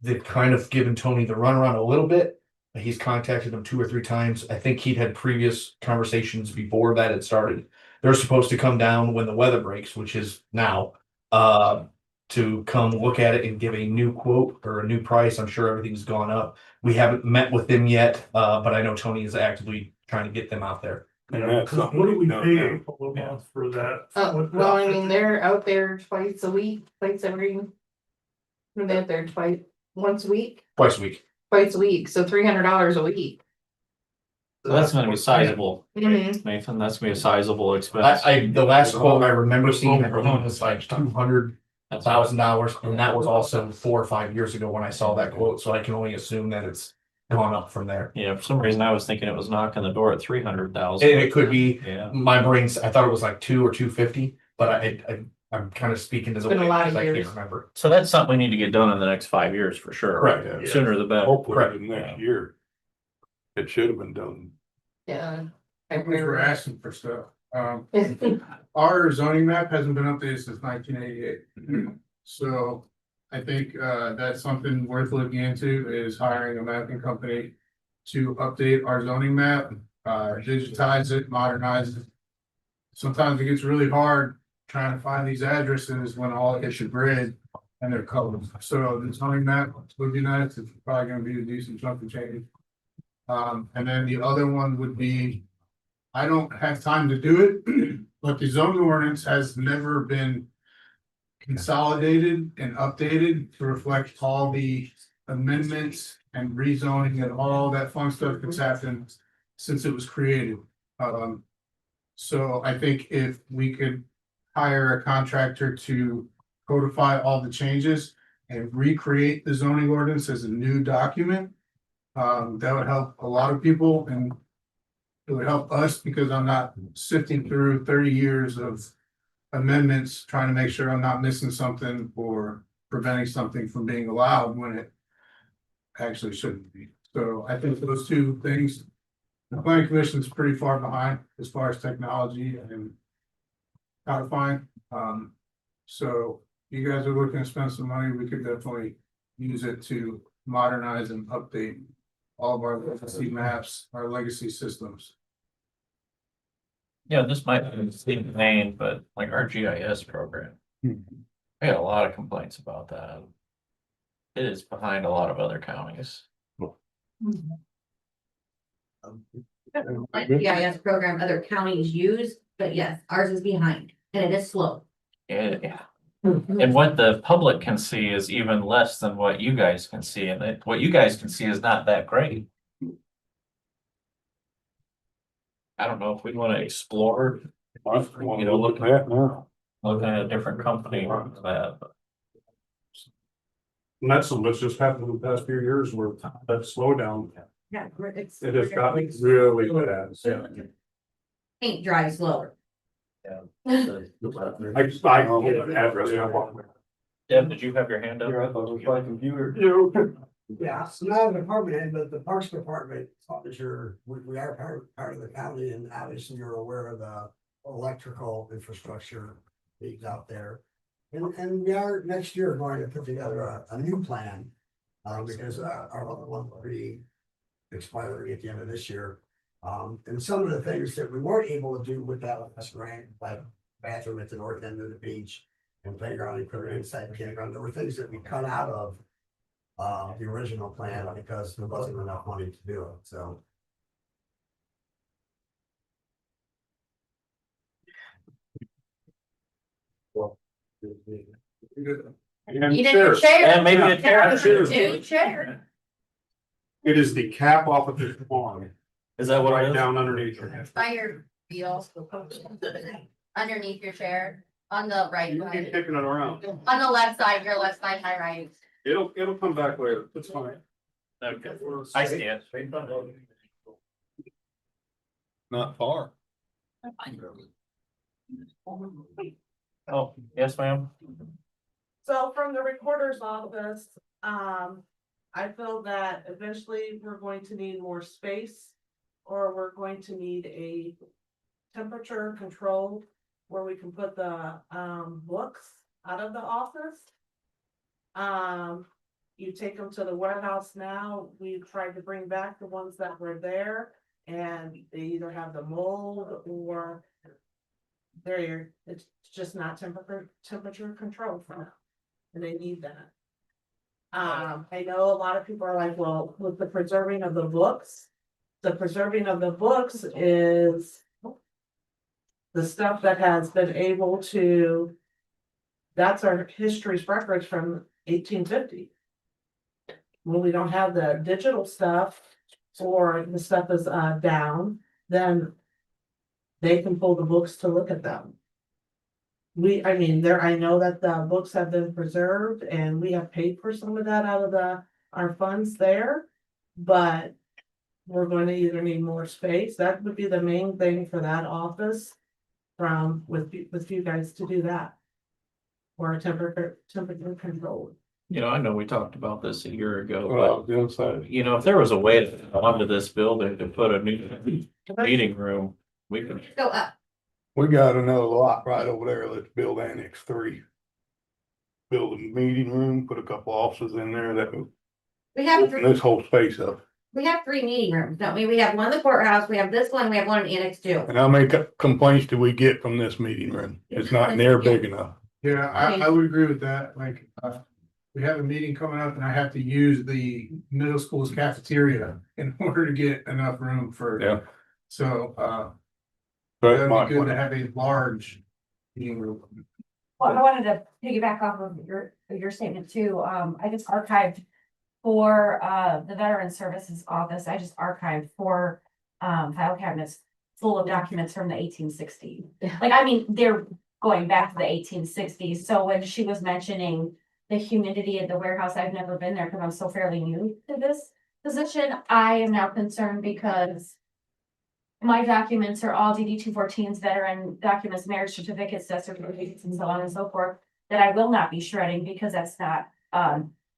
They've kind of given Tony the runaround a little bit. He's contacted him 2 or 3 times. I think he'd had previous conversations before that had started. They're supposed to come down when the weather breaks, which is now, to come look at it and give a new quote or a new price. I'm sure everything's gone up. We haven't met with them yet, but I know Tony is actively trying to get them out there. And that's Cause something what do we done pay now. a couple of months for that? Well, I mean, they're out there twice a week, they're out there once a week, Twice a week. so $300 a week. that's gonna be sizable, Mhm. Nathan, that's gonna be a sizable expense. The last quote I remember seeing was like $200,000, and that was also 4 or 5 years ago when I saw that quote, so I can only assume that it's gone up from there. Yeah, for some reason I was thinking it was knocking the door at 300,000. And it could be, Yeah, my brain's, I thought it was like 2 or 250, but I'm kind of speaking as a Been a way, lot of because I can't years. remember. so that's something we need to get done in the next 5 years for sure. Correct. Sooner the better. Hopefully the next year. It should have been done. Yeah. We're asking for stuff. Our zoning map hasn't been updated since 1988. So I think that's something worth looking into is hiring a mapping company to update our zoning map, digitize it, modernize it. Sometimes it gets really hard trying to find these addresses when all it hits your grid and they're colored. So the zoning map would be nice. It's probably gonna be a decent chunk of change. And then the other one would be, I don't have time to do it, but the zoning ordinance has never been consolidated and updated to reflect all the amendments and rezoning and all that fun stuff that's happened since it was created. So I think if we could hire a contractor to codify all the changes and recreate the zoning ordinance as a new document, that would help a lot of people and it would help us because I'm not sifting through 30 years of amendments, trying to make sure I'm not missing something or preventing something from being allowed when it actually shouldn't be. So I think those two things, the planning commission is pretty far behind as far as technology and codifying. So you guys are looking to spend some money, we could definitely use it to modernize and update all of our legacy maps, our legacy systems. Yeah, this might be the same vein, but like our GIS program. I got a lot of complaints about that. It is behind a lot of other counties. Like the GIS program other counties use, but yes, ours is behind and it is slow. Yeah. And what the public can see is even less than what you guys can see, and what you guys can see is not that great. I don't know if we wanna explore, you know, look at now. at a different company for that. And that's something that's just happened in the past few years where that slowdown, Yeah, it's. it has gotten really bad. Yeah. Paint dry slower. I just, I don't know the address. Deb, did you have your hand up? I thought it was my computer. Yeah, so not an department head, but the Parks Department, officer, we are part of the county, and obviously you're aware of the electrical infrastructure needs out there. And we are next year going to put together a new plan, because our other one will be expiring at the end of this year. And some of the things that we weren't able to do with that last grant, like bathroom at the north end of the beach and playground equipment inside the campground, there were things that we cut out of the original plan because there wasn't enough money to do it, so. And You did chairs. chair. And maybe a chair. Two chair. It is the cap off of this farm, Is that what it right is? down underneath it. By your wheel. Underneath your chair, on the right You keep side, kicking it around. on the left side, your left side, my right. It'll come back later. It's fine. Okay, I see it. Not far. Oh, yes, ma'am. So from the recorder's office, I feel that eventually we're going to need more space. Or we're going to need a temperature control where we can put the books out of the office. You take them to the warehouse now, we've tried to bring back the ones that were there. And they either have the mold or it's just not temperature controlled for now. And they need that. I know a lot of people are like, well, with the preserving of the books is the stuff that has been able to, that's our history's records from 1850. When we don't have the digital stuff or the stuff is down, then they can pull the books to look at them. I know that the books have been preserved and we have paid for some of that out of our funds there, but we're going to either need more space. That would be the main thing for that office with you guys to do that. Or a temperature control. You know, I know we talked about this a year ago, Well, the other side. but you know, if there was a way to go onto this building to put a new meeting room, we could. Go up. We got another lot right over there. Let's build Annex 3. Build a meeting room, put a couple offices in there that would We have open this whole space up. We have 3 meeting rooms, don't we? We have one in the courthouse, we have this one, we have one in Annex 2. And how many complaints do we get from this meeting room? It's not near big enough. Yeah, I would agree with that, like, we have a meeting coming up and I have to use the middle school's cafeteria in order to get enough room for. Yeah. So, But that'd my be good to have a large meeting room. Well, I wanted to piggyback off of your statement too. I just archived for the Veteran Services Office. I just archived 4 file cabinets full of documents from the 1860s. Like, I mean, they're going back to the 1860s. So when she was mentioning the humidity at the warehouse, I've never been there because I'm so fairly new to this position. I am now concerned because my documents are all DD 214s, veteran documents, marriage certificates, death certificates, and so on and so forth, that I will not be shredding because that's not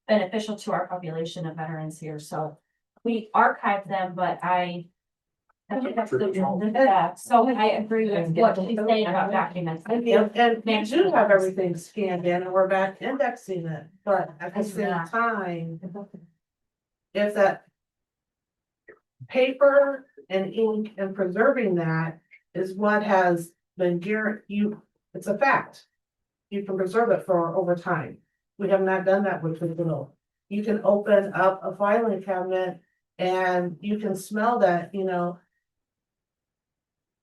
beneficial to our population of veterans here. So we archive them, but so I agree with what she's saying about documents. And we do have everything scanned in and we're back indexing it, but at the same time, if that paper and ink and preserving that is what has been it's a fact. you can preserve it for over time. We have not done that with the bill. You can open up a filing cabinet and you can smell that, you know.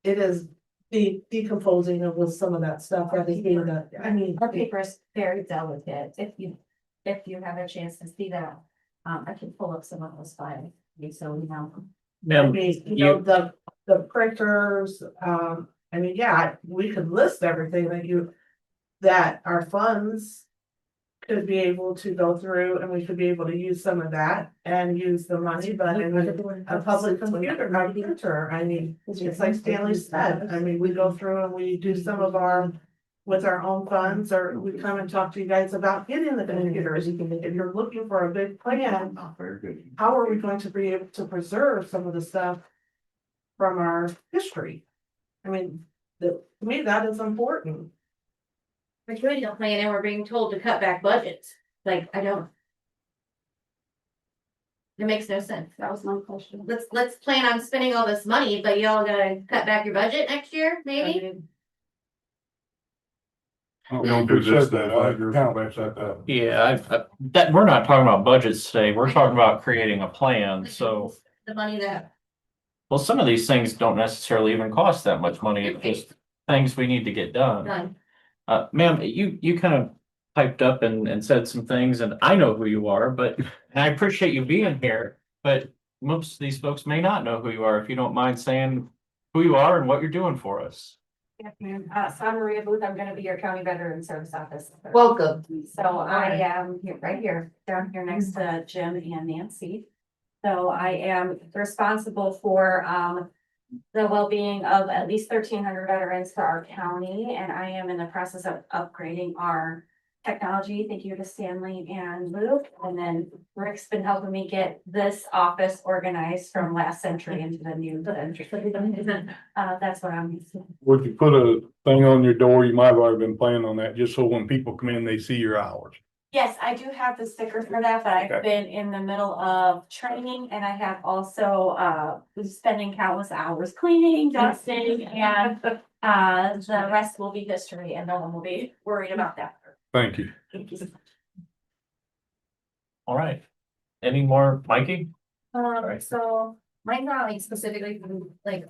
It is decomposing of with some of that stuff that is being done. I mean. Our paper is very delicate. If you have a chance to see that, I can pull up some of those files, so you know. I mean, you know, the printers, I mean, yeah, we could list everything that our funds could be able to go through, and we could be able to use some of that and use the money, but in a public computer, not printer, I mean, it's like Stanley said, I mean, we go through and we do some of our with our own funds, or we come and talk to you guys about getting the computers. If you're looking for a big plan, how are we going to be able to preserve some of the stuff from our history? I mean, to me, that is important. We're doing a plan and we're being told to cut back budgets, like, I don't. It makes no sense. That was my question. Let's plan on spending all this money, but y'all gotta cut back your budget next year, maybe? We don't do this, that. Yeah, that, we're not talking about budgets today, we're talking about creating a plan, so. The money that, Well, some of these things don't necessarily even cost that much money, it's just things we need to get done. done. Ma'am, you kind of piped up and said some things, and I know who you are, but, and I appreciate you being here, but most of these folks may not know who you are, if you don't mind saying who you are and what you're doing for us. Yes, ma'am. So I'm Maria Booth. I'm gonna be your county veteran service officer. Welcome. So I am here, right here, down here next to Jim and Nancy. So I am responsible for, the well-being of at least 1,300 veterans for our county, and I am in the process of upgrading our technology. Thank you to Stanley and Luke, and then Rick's been helping me get this office organized from last century into the new century. That's what I'm using. Would you put a thing on your door? You might have already been planning on that, just so when people come in, they see your hours. Yes, I do have the sticker for that, but I've been in the middle of training, and I have also been spending countless hours cleaning, dusting, and the rest will be history, and no one will be worried about that. Thank you. Thank you. All right, any more, Mikey? So mine's not like specifically like,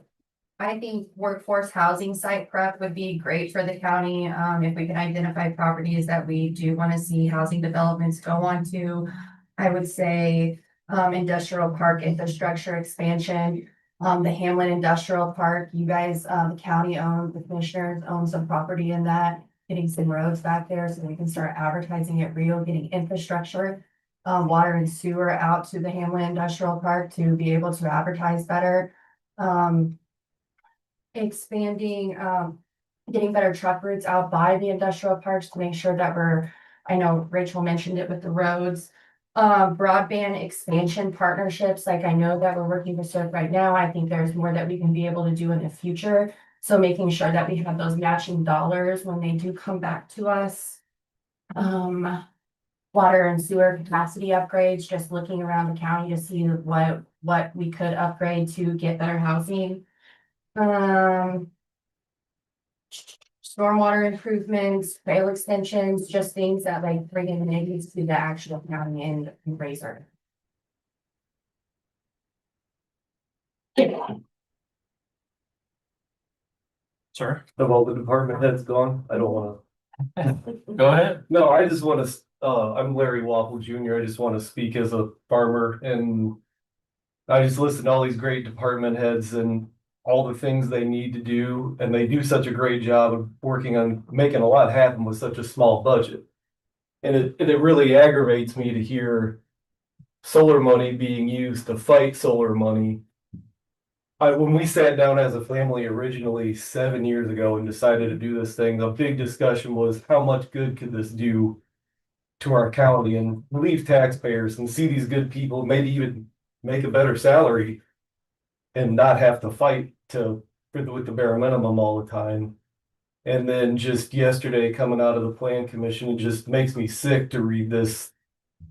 I think workforce housing site prep would be great for the county. If we can identify properties that we do want to see housing developments go on to. I would say, industrial park infrastructure expansion, the Hamlin Industrial Park, you guys, the county owned, the commissioners own some property in that. Getting some roads back there so we can start advertising it real, getting infrastructure, water and sewer out to the Hamlin Industrial Park to be able to advertise better. Expanding, getting better truck routes out by the industrial parks to make sure that I know Rachel mentioned it with the roads. Broadband expansion partnerships, like I know that we're working with SERC right now. I think there's more that we can be able to do in the future. So making sure that we have those matching dollars when they do come back to us. Water and sewer capacity upgrades, just looking around the county to see what we could upgrade to get better housing. Stormwater improvements, trail extensions, just things that like bring in the natives to the actual county and Fraser. Sir? Have all the department heads gone? I don't wanna. Go ahead. No, I just wanna, I'm Larry Waffle Jr. I just wanna speak as a farmer, and I just listen to all these great department heads and all the things they need to do, and they do such a great job of working on making a lot happen with such a small budget. And it really aggravates me to hear solar money being used to fight solar money. When we sat down as a family originally 7 years ago and decided to do this thing, the big discussion was how much good could this do to our county and relieve taxpayers and see these good people maybe even make a better salary and not have to fight with the bare minimum all the time. And then just yesterday coming out of the plan commission, it just makes me sick to read this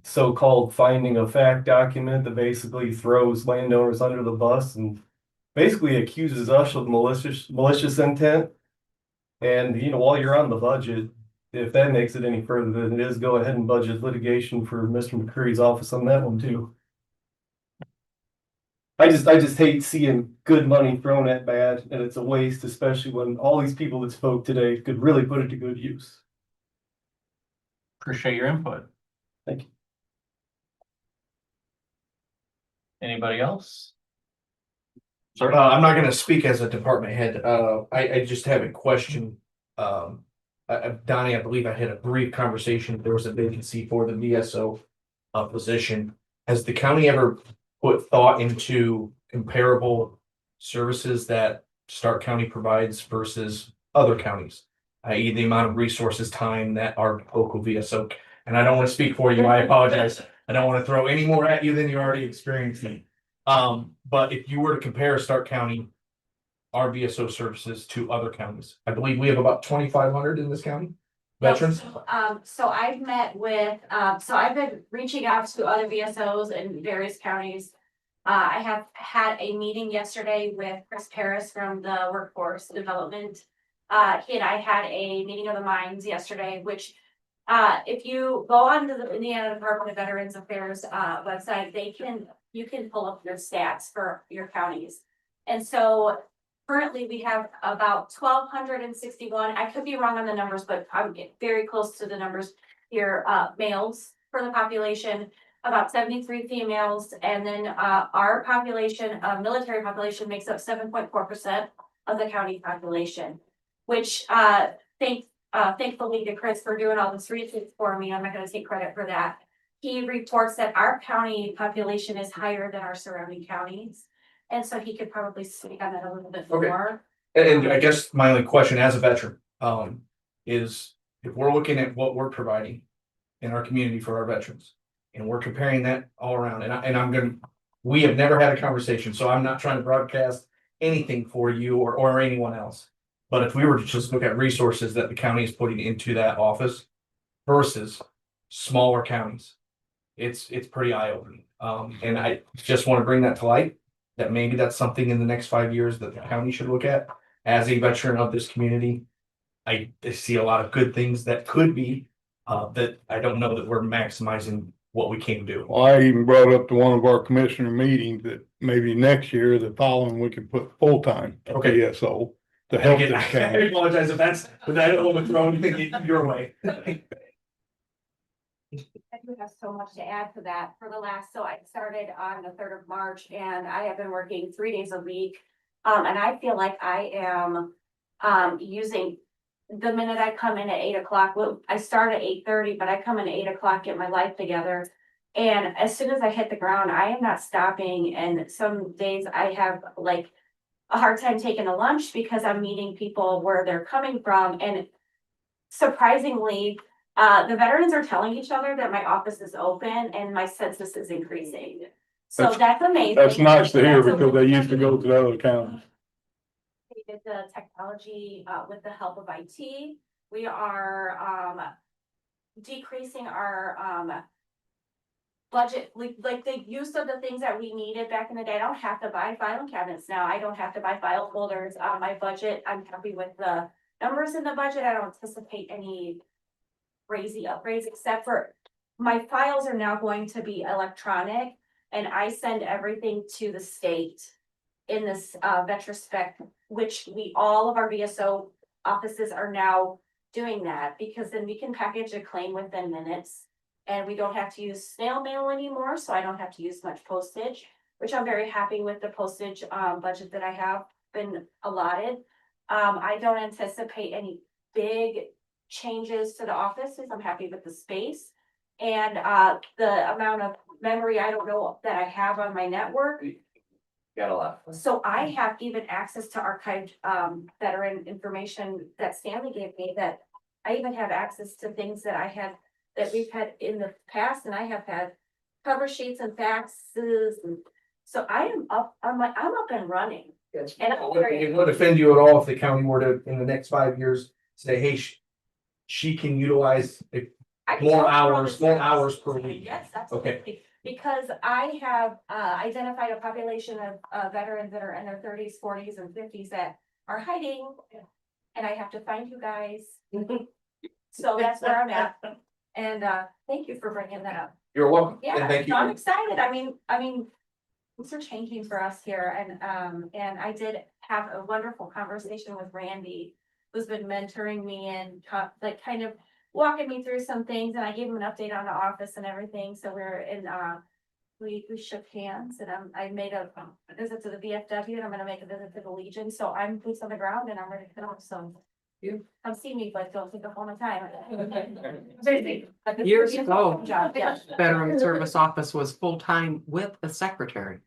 so-called finding of fact document that basically throws landowners under the bus and basically accuses us of malicious intent. And, you know, while you're on the budget, if that makes it any further than it is, go ahead and budget litigation for Mr. McCreary's office on that one too. I just hate seeing good money thrown at bad, and it's a waste, especially when all these people that spoke today could really put it to good use. Appreciate your input. Thank you. Anybody else? I'm not gonna speak as a department head. I just have a question. Donnie, I believe I had a brief conversation. There was a vacancy for the VSO position. Has the county ever put thought into comparable services that Starke County provides versus other counties? I.e. the amount of resources, time that our local VSO, and I don't want to speak for you, I apologize. I don't want to throw any more at you than you're already experiencing. But if you were to compare Starke County, our VSO services to other counties, I believe we have about 2,500 in this county. Veterans? So I've met with, so I've been reaching out to other VSOs in various counties. I have had a meeting yesterday with Chris Paris from the Workforce Development. He and I had a meeting of the minds yesterday, which if you go onto the Indiana Department of Veterans Affairs website, you can pull up your stats for your counties. And so currently we have about 1,261, I could be wrong on the numbers, but I'm very close to the numbers here, males for the population, about 73 females, and then our population, military population makes up 7.4% of the county population, which thankfully to Chris for doing all this research for me. I'm not going to take credit for that. He reports that our county population is higher than our surrounding counties. And so he could probably speak on that a little bit more. And I guess my only question as a veteran, is if we're looking at what we're providing in our community for our veterans, and we're comparing that all around, we have never had a conversation, so I'm not trying to broadcast anything for you or anyone else. But if we were to just look at resources that the county is putting into that office versus smaller counties, it's pretty eye-opening. And I just want to bring that to light, that maybe that's something in the next 5 years that the county should look at. As a veteran of this community, I see a lot of good things that could be, that I don't know that we're maximizing what we can do. Well, I even brought up to one of our commissioner meetings that maybe next year, the following, we can put full-time VSO to help Again, this I county. apologize if that's, but I don't want to throw anything your way. I do have so much to add to that. So I started on the 3rd of March and I have been working 3 days a week. And I feel like I am using the minute I come in at 8 o'clock. Well, I start at 8:30, but I come in at 8 o'clock, get my life together. And as soon as I hit the ground, I am not stopping. And some days I have like a hard time taking a lunch because I'm meeting people where they're coming from. And surprisingly, the veterans are telling each other that my office is open and my census is increasing. So that's amazing. That's nice to hear That's because they used to go to the other counties. We did the technology with the help of IT. We are decreasing our budget, like the use of the things that we needed back in the day. I don't have to buy filing cabinets now. I don't have to buy file folders. My budget, I'm happy with the numbers in the budget. I don't anticipate any crazy upgrades, except for my files are now going to be electronic and I send everything to the state in this retrospect, which all of our VSO offices are now doing that, because then we can package a claim within minutes and we don't have to use snail mail anymore. So I don't have to use much postage, which I'm very happy with the postage budget that I have been allotted. I don't anticipate any big changes to the offices. I'm happy with the space and the amount of memory I don't know that I have on my network. Got a lot. So I have even access to archived veteran information that Stanley gave me, that I even have access to things that we've had in the past, and I have had cover sheets and faxes. And so I'm up and running. And It would offend you at all if the county were to, in the next 5 years, say, hey, she can utilize more hours per week. Yes, absolutely. Because I have identified a population of veterans that are in their 30s, 40s, and 50s that are hiding. And I have to find you guys. So that's where I'm at. And, thank you for bringing that up. You're welcome. Yeah, And thank so I'm you. excited. I mean, things are changing for us here and I did have a wonderful conversation with Randy, who's been mentoring me and like kind of walking me through some things, and I gave him an update on the office and everything. So we're in, we shook hands, and I made a visit to the VFW, and I'm gonna make a visit to the Legion. So I'm boots on the ground and I'm ready to go. So you come see me, but don't take up all my time. Years ago, Yeah. Veteran Service Office was full-time with a secretary.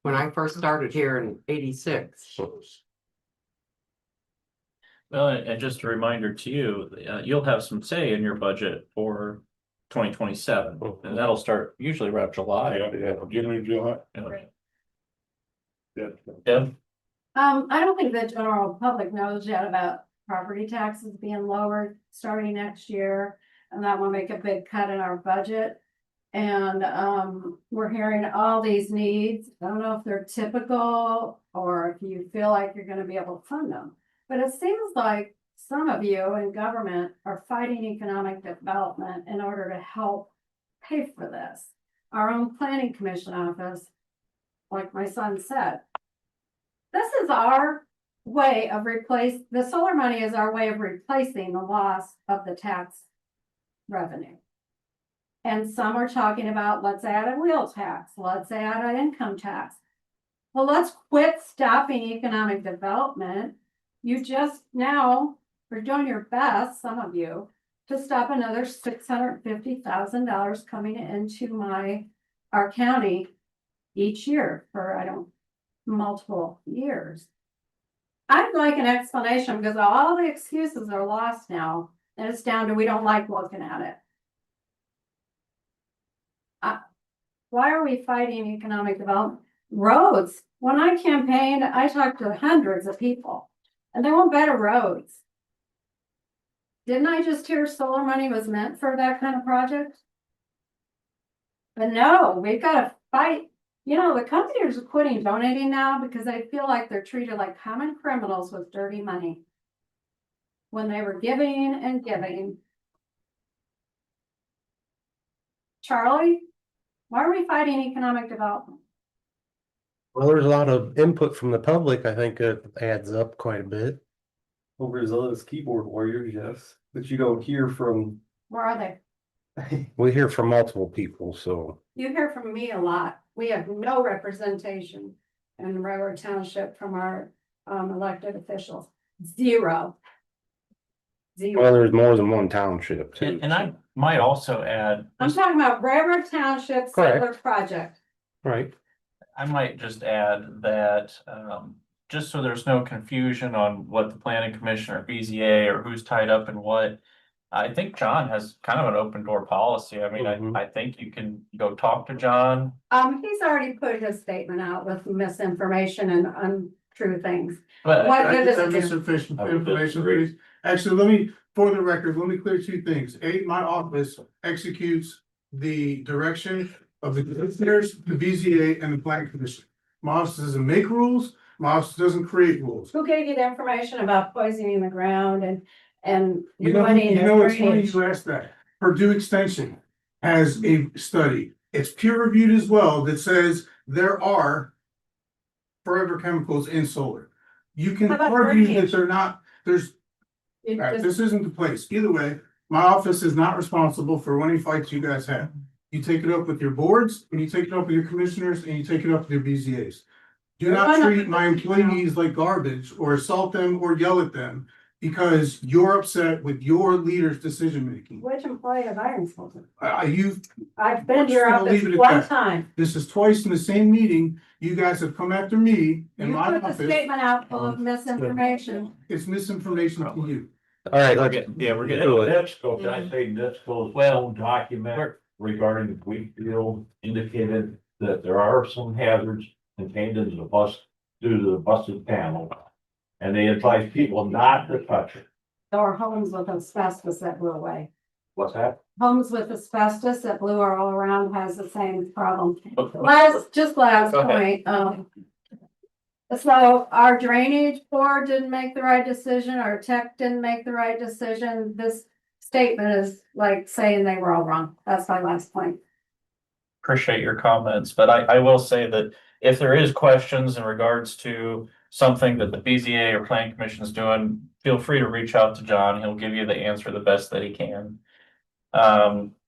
When I first started here in '86. Well, and just a reminder to you, you'll have some say in your budget for 2027, and that'll start usually around July. June, July. Yeah. I don't think the general public knows yet about property taxes being lowered starting next year. And that will make a big cut in our budget. And, we're hearing all these needs. I don't know if they're typical or if you feel like you're gonna be able to fund them. But it seems like some of you in government are fighting economic development in order to help pay for this. Our own planning commission office, like my son said, this is our way of the solar money is our way of replacing the loss of the tax revenue. And some are talking about, let's add a wheel tax, let's add an income tax. Well, let's quit stopping economic development. You just now are doing your best, some of you, to stop another $650,000 coming into our county each year for, multiple years. I'd like an explanation because all the excuses are lost now, and it's down to we don't like looking at it. Why are we fighting economic development? Roads. When I campaigned, I talked to hundreds of people, and they want better roads. Didn't I just hear solar money was meant for that kind of project? But no, we've got to fight. The companies are quitting donating now because they feel like they're treated like common criminals with dirty money. When they were giving and giving. Charlie, why are we fighting economic development? Well, there's a lot of input from the public. I think it adds up quite a bit. Well, there's all those keyboard warriors, yes, that you don't hear from. Where are they? We hear from multiple people, so. You hear from me a lot. We have no representation in Railroad Township from our elected officials. Zero. Well, there's more than one township too. And I might also add, I'm talking about Railroad Township solar project. Right. I might just add that, just so there's no confusion on what the planning commission or BZA or who's tied up in what. I think John has kind of an open door policy. I mean, I think you can go talk to John. He's already put his statement out with misinformation and untrue things. But What Can I good just does have it do? insufficient information, please? Actually, for the record, let me clear two things. My office executes the direction of the commissioners, the BZA, and the planning commission. My office doesn't make rules. My office doesn't create rules. Who gave you the information about poisoning the ground and You know, it's funny you asked that. Purdue Extension has a study. It's peer reviewed as well that says there are forever chemicals in solar. You can How about argue that hurricanes? they're not, all right, this isn't the place. Either way, my office is not responsible for any fights you guys have. You take it up with your boards, and you take it up with your commissioners, and you take it up with your BZAs. Do not treat my employees like garbage or assault them or yell at them because you're upset with your leader's decision making. Which employee have I insulted? You've. I've been to your I'll leave office it at one that. time. This is twice in the same meeting. You guys have come after me in You my put the office. statement out full of misinformation. It's misinformation to you. All right, we're getting NIPSCO, I say NIPSCO's Well, own document regarding Wheatfield indicated that there are some hazards contained in the bus due to the busted panel. And they advise people not to touch it. Or homes with asbestos that blew away. What's that? Homes with asbestos that blew all around has the same problem. Okay. Last Go ahead. point, so our drainage board didn't make the right decision, our tech didn't make the right decision. This statement is like saying they were all wrong. That's my last point. Appreciate your comments, but I will say that if there is questions in regards to something that the BZA or Planning Commission is doing, feel free to reach out to John. He'll give you the answer the best that he can.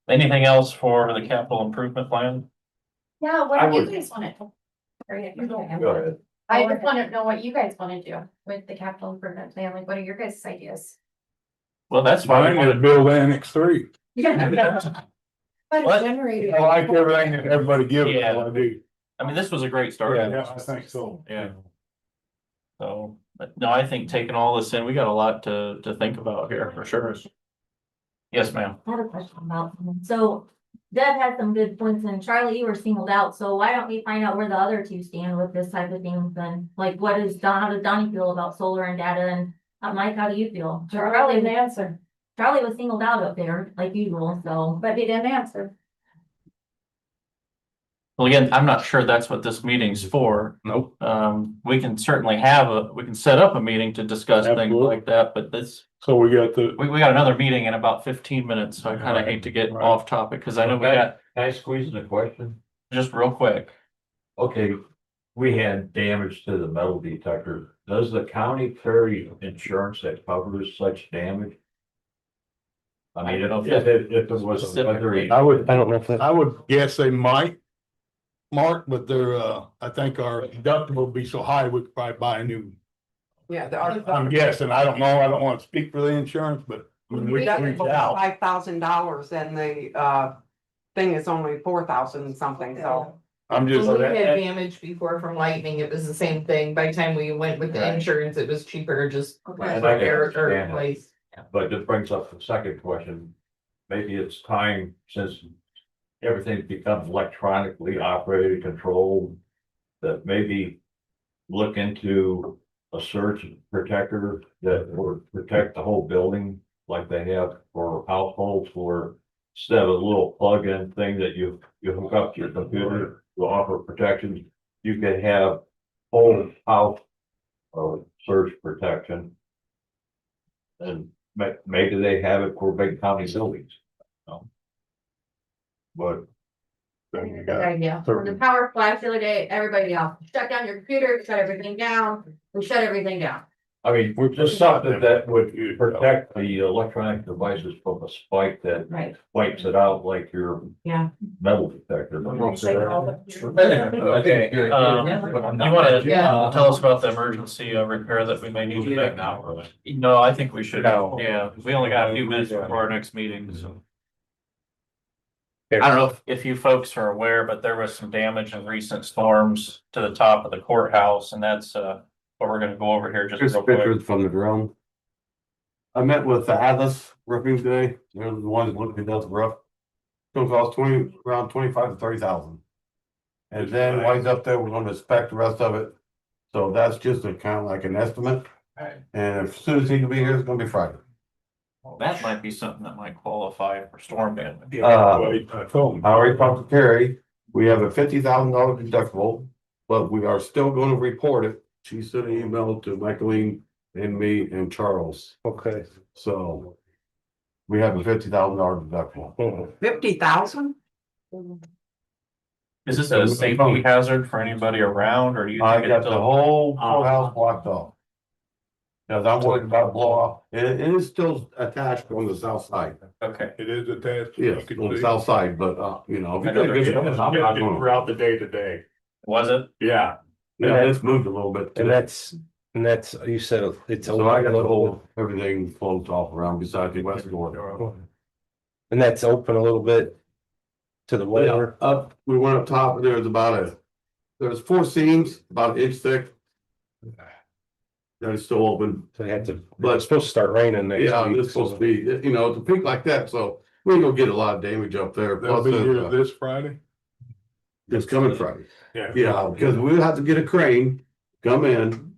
Anything else for the capital improvement plan? Yeah, what I do you would- guys wanna do? Go ahead. I just wanna know what you guys wanna do with the capital improvement plan, like, what are your guys' ideas? Well, that's why we Mine is wanted. build Annex 3. What? Generator. I like everything that everybody gives, Yeah. I do. I mean, this was a great start. Yeah, I think so. Yeah. So, but no, I think taking all this in, we got a lot to think about here for sure. Yes, ma'am. I have a question about, so Deb had some good points and Charlie, you were singled out, so why don't we find out where the other two stand with this type of thing then? Like, how does Donnie feel about solar and data and Mike, how do you feel? Charlie didn't answer, Charlie was singled out up there like usual, so. but he didn't answer. Well, again, I'm not sure that's what this meeting's for. Nope. We can certainly we can set up a meeting to discuss things Absolutely. like that, but So we got the, we got another meeting in about 15 minutes, so I kind of hate to get Right. off topic, because I know we got, Can I squeeze in a question? just real quick. Okay, we had damage to the metal detector. Does the county carry insurance that covers such damage? I mean, if it was. Specifically. I would, I don't know if that, I would guess they might. Mark, but they're, I think our deductible would be so high, we could probably buy a new. Yeah, I'm guessing, I don't know, I don't wanna speak for the insurance, but I mean, we can reach out. $5,000 and the thing is only 4,000 something, so. I'm just. When we had damage before from lightning, it was the same thing. By the time we went with the Right. insurance, it was cheaper, just And I repair or understand that. replace. But it brings up the second question. Maybe it's time, since everything becomes electronically operated, controlled, that maybe look into a surge protector that would protect the whole building like they have for households, where instead of a little plug-in thing that you hook up to your computer to offer protection, you could have whole house surge protection. And maybe they have it for big county buildings. But Good idea. When the power flashed the other day, everybody else, shut down your computer, shut everything down, we shut everything down. I mean, we're just something that would protect the electronic devices from a spike that Right. wipes it out like your Yeah. metal detector. Okay, you wanna tell us about the emergency repair that we may need to make now? No, I think we should. No. Yeah, we only got a few minutes before our next meeting, so. I don't know if you folks are aware, but there was some damage in recent storms to the top of the courthouse, and that's what we're gonna go over here just Here's real quick. pictures from the drone. I met with the Atlas roofing today. They're the ones looking at the roof. It's gonna cost around 25 to 30,000. And then while he's up there, we're gonna inspect the rest of it. So that's just a kind of like an estimate. And as soon as he can be here, it's gonna be Friday. That might be something that might qualify for storm damage. I told him. I already talked to Terry. We have a $50,000 deductible, but we are still gonna report it. She sent an email to Michaeline and me and Charles. okay. So we have a $50,000 deductible. 50,000? Is this a safety hazard for anybody around, or do you? I think got it's the still- whole house blocked off. Cause I'm worried about blow off. It is still attached on the south side. Okay. It is attached. Yes, on the south side, but you know. if I you know could get it, I'm not gonna- Throughout the day today. Was it? Yeah. Yeah, it's moved a little bit. And that's, you said it's. So I got the whole, everything closed off around beside the west door. And that's open a little bit to the Yeah, weather. up, we went up top, and there's 4 seams, about an inch thick. That is still open. So you had to, but But- it's supposed to start raining next Yeah, week. it's supposed to be, you know, it's a peak like that, so we ain't gonna get a lot of damage up there. They'll Plus, be here this Friday? it's coming Friday. Yeah. Yeah, because we'll have to get a crane, come in,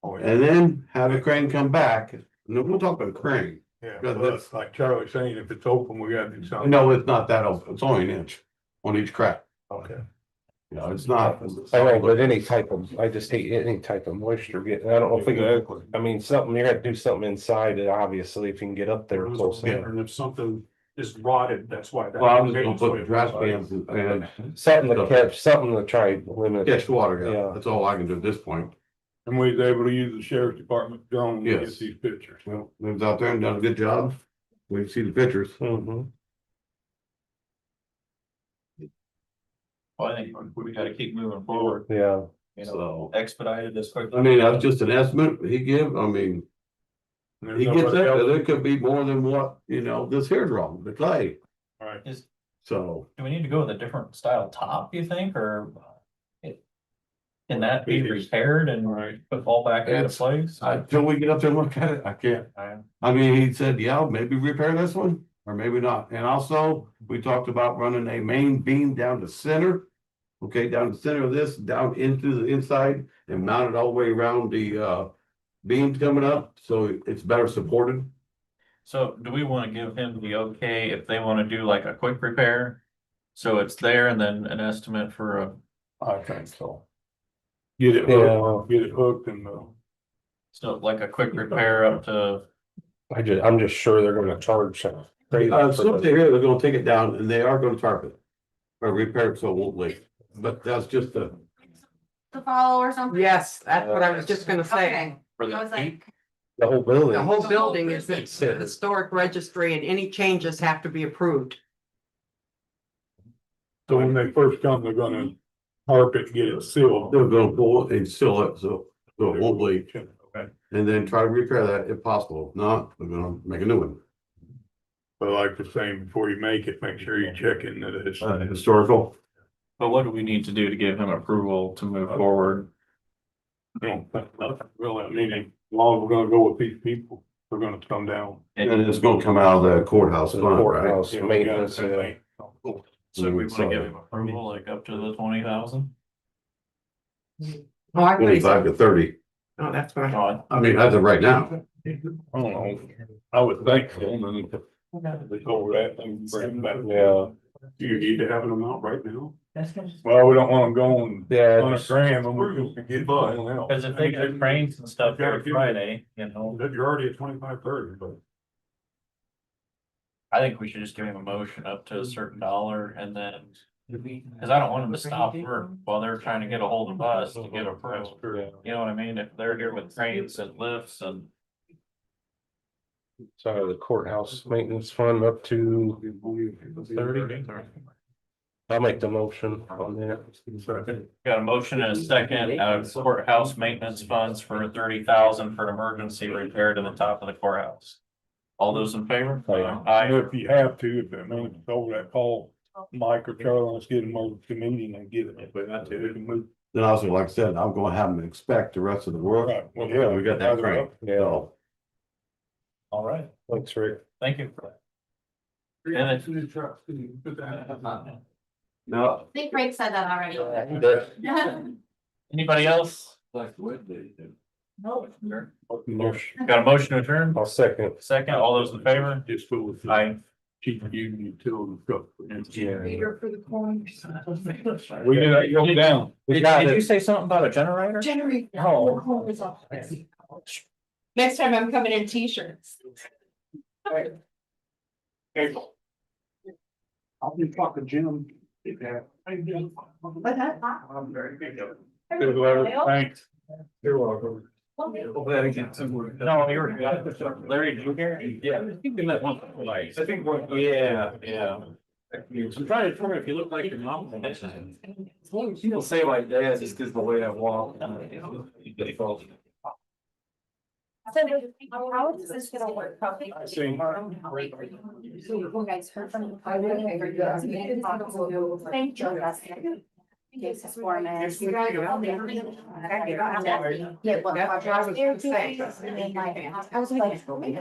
Oh, yeah. and then have a crane come back. No, we'll talk about a crane. Yeah, Because but it's- like Charlie's saying, if it's open, we gotta do something. No, it's not that open. It's only an inch on each crack. Okay. You know, it's not. I know, but any type of, I just hate any type of moisture getting, I don't know if we can, I mean, something, you gotta do something inside it, obviously, if you can get up there close enough. And if something is rotted, that's why. Well, I'm just gonna put the trash cans and Something to catch, something to try to limit. catch water, yeah, Yeah. that's all I can do at this point. And we was able to use the sheriff's department drone to Yes. get these pictures. Well, they was out there and done a good job. We can see the pictures. Mhm. Well, I think we gotta keep moving forward, Yeah. you know, So, expedited this quickly. I mean, that's just an estimate he give, I mean, he gets that, there could be more than what, you know, this here's wrong, the clay, Right. so. Do we need to go with a different style top, you think, or? Can that be repaired and put all back into It's- place? Until we get up there and look at it, I can't. I mean, he said, yeah, maybe repair this one, or maybe not. And also, we talked about running a main beam down the center. Okay, down the center of this, down into the inside and mount it all the way around the beams coming up, so it's better supported. So do we wanna give him the okay if they wanna do like a quick repair? So it's there and then an estimate for a, I think so. Get it hooked and, so like a quick repair up to, I'm just sure they're gonna charge. Crazy for Some the- here, they're gonna take it down and they are gonna tarp it. Or repair it so it won't leak, but that's just a. To follow or something? Yes, that's what I was just gonna say. Okay. for I the was like, The whole building. The whole building is the historic registry and any changes have to be approved. so when they first come, they're gonna harp it, get it sealed. They're gonna pull it and seal it so it won't leak. Okay. And then try to repair that if possible. If not, we're gonna make a new one. But like the same, before you make it, make sure you check in that it's. Historical. but what do we need to do to give him approval to move forward? I don't think nothing really, I mean, as long as we're gonna go with these people, they're gonna come down. And it's gonna come out of the courthouse The fund, right? courthouse Yeah, we got maintenance. that. So we wanna give him approval like up to the 20,000? Oh, I thought he 25 said, to 30. oh, that's what I. I mean, as of right now. I don't know, I would think so, and then they go over that and bring it back. Yeah. Do you need to have an amount right now? Well, we don't want them going Yeah. 100 grand when we can get someone else. Cause if they get cranes and stuff there Friday, you know, You're already at 25-30, but. I think we should just give him a motion up to a certain dollar and then. Cause I don't want them to stop work while they're trying to get a hold of us to get approved. You know what I mean? If they're here with cranes and lifts and. So the courthouse maintenance fund up to 30. I'll make the motion on that. Got a motion and a second out of courthouse maintenance funds for 30,000 for an emergency repair to the top of the courthouse. All those in favor? Aye. If you have to, if it means it's over that, call Mike or Charlie, let's get them over to the meeting and get it. If we got to, we can move. Then also, like I said, I'm gonna have them inspect the rest of the work. Right, well, yeah. We got that crane. Yeah. All right, Thanks, Rick. thank you. No. I think Rick said that already. Anybody else? no, Motion. Got a motion to adjourn? I'll second. Second, all those in favor? Just go with. Aye. Chief union utility truck. Reader for the corners. We did that, go down. We got it. say something about a generator? Generate. Oh. Next time I'm coming in t-shirts. I'll be talking Jim. What that? I'm very big. Thanks. You're welcome. No, you're Larry, did you hear? Yeah. I think what. Yeah, yeah. I'm trying to determine if you look like your mom. People say like that just because the way I walk. So how is this gonna work? Same. You guys heard from the. Thank you. Cases for me. Yeah, well, I was like. When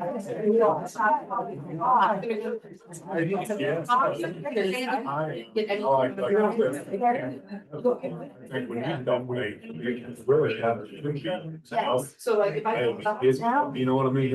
you don't wait, you really have. So like if I. You know what I mean?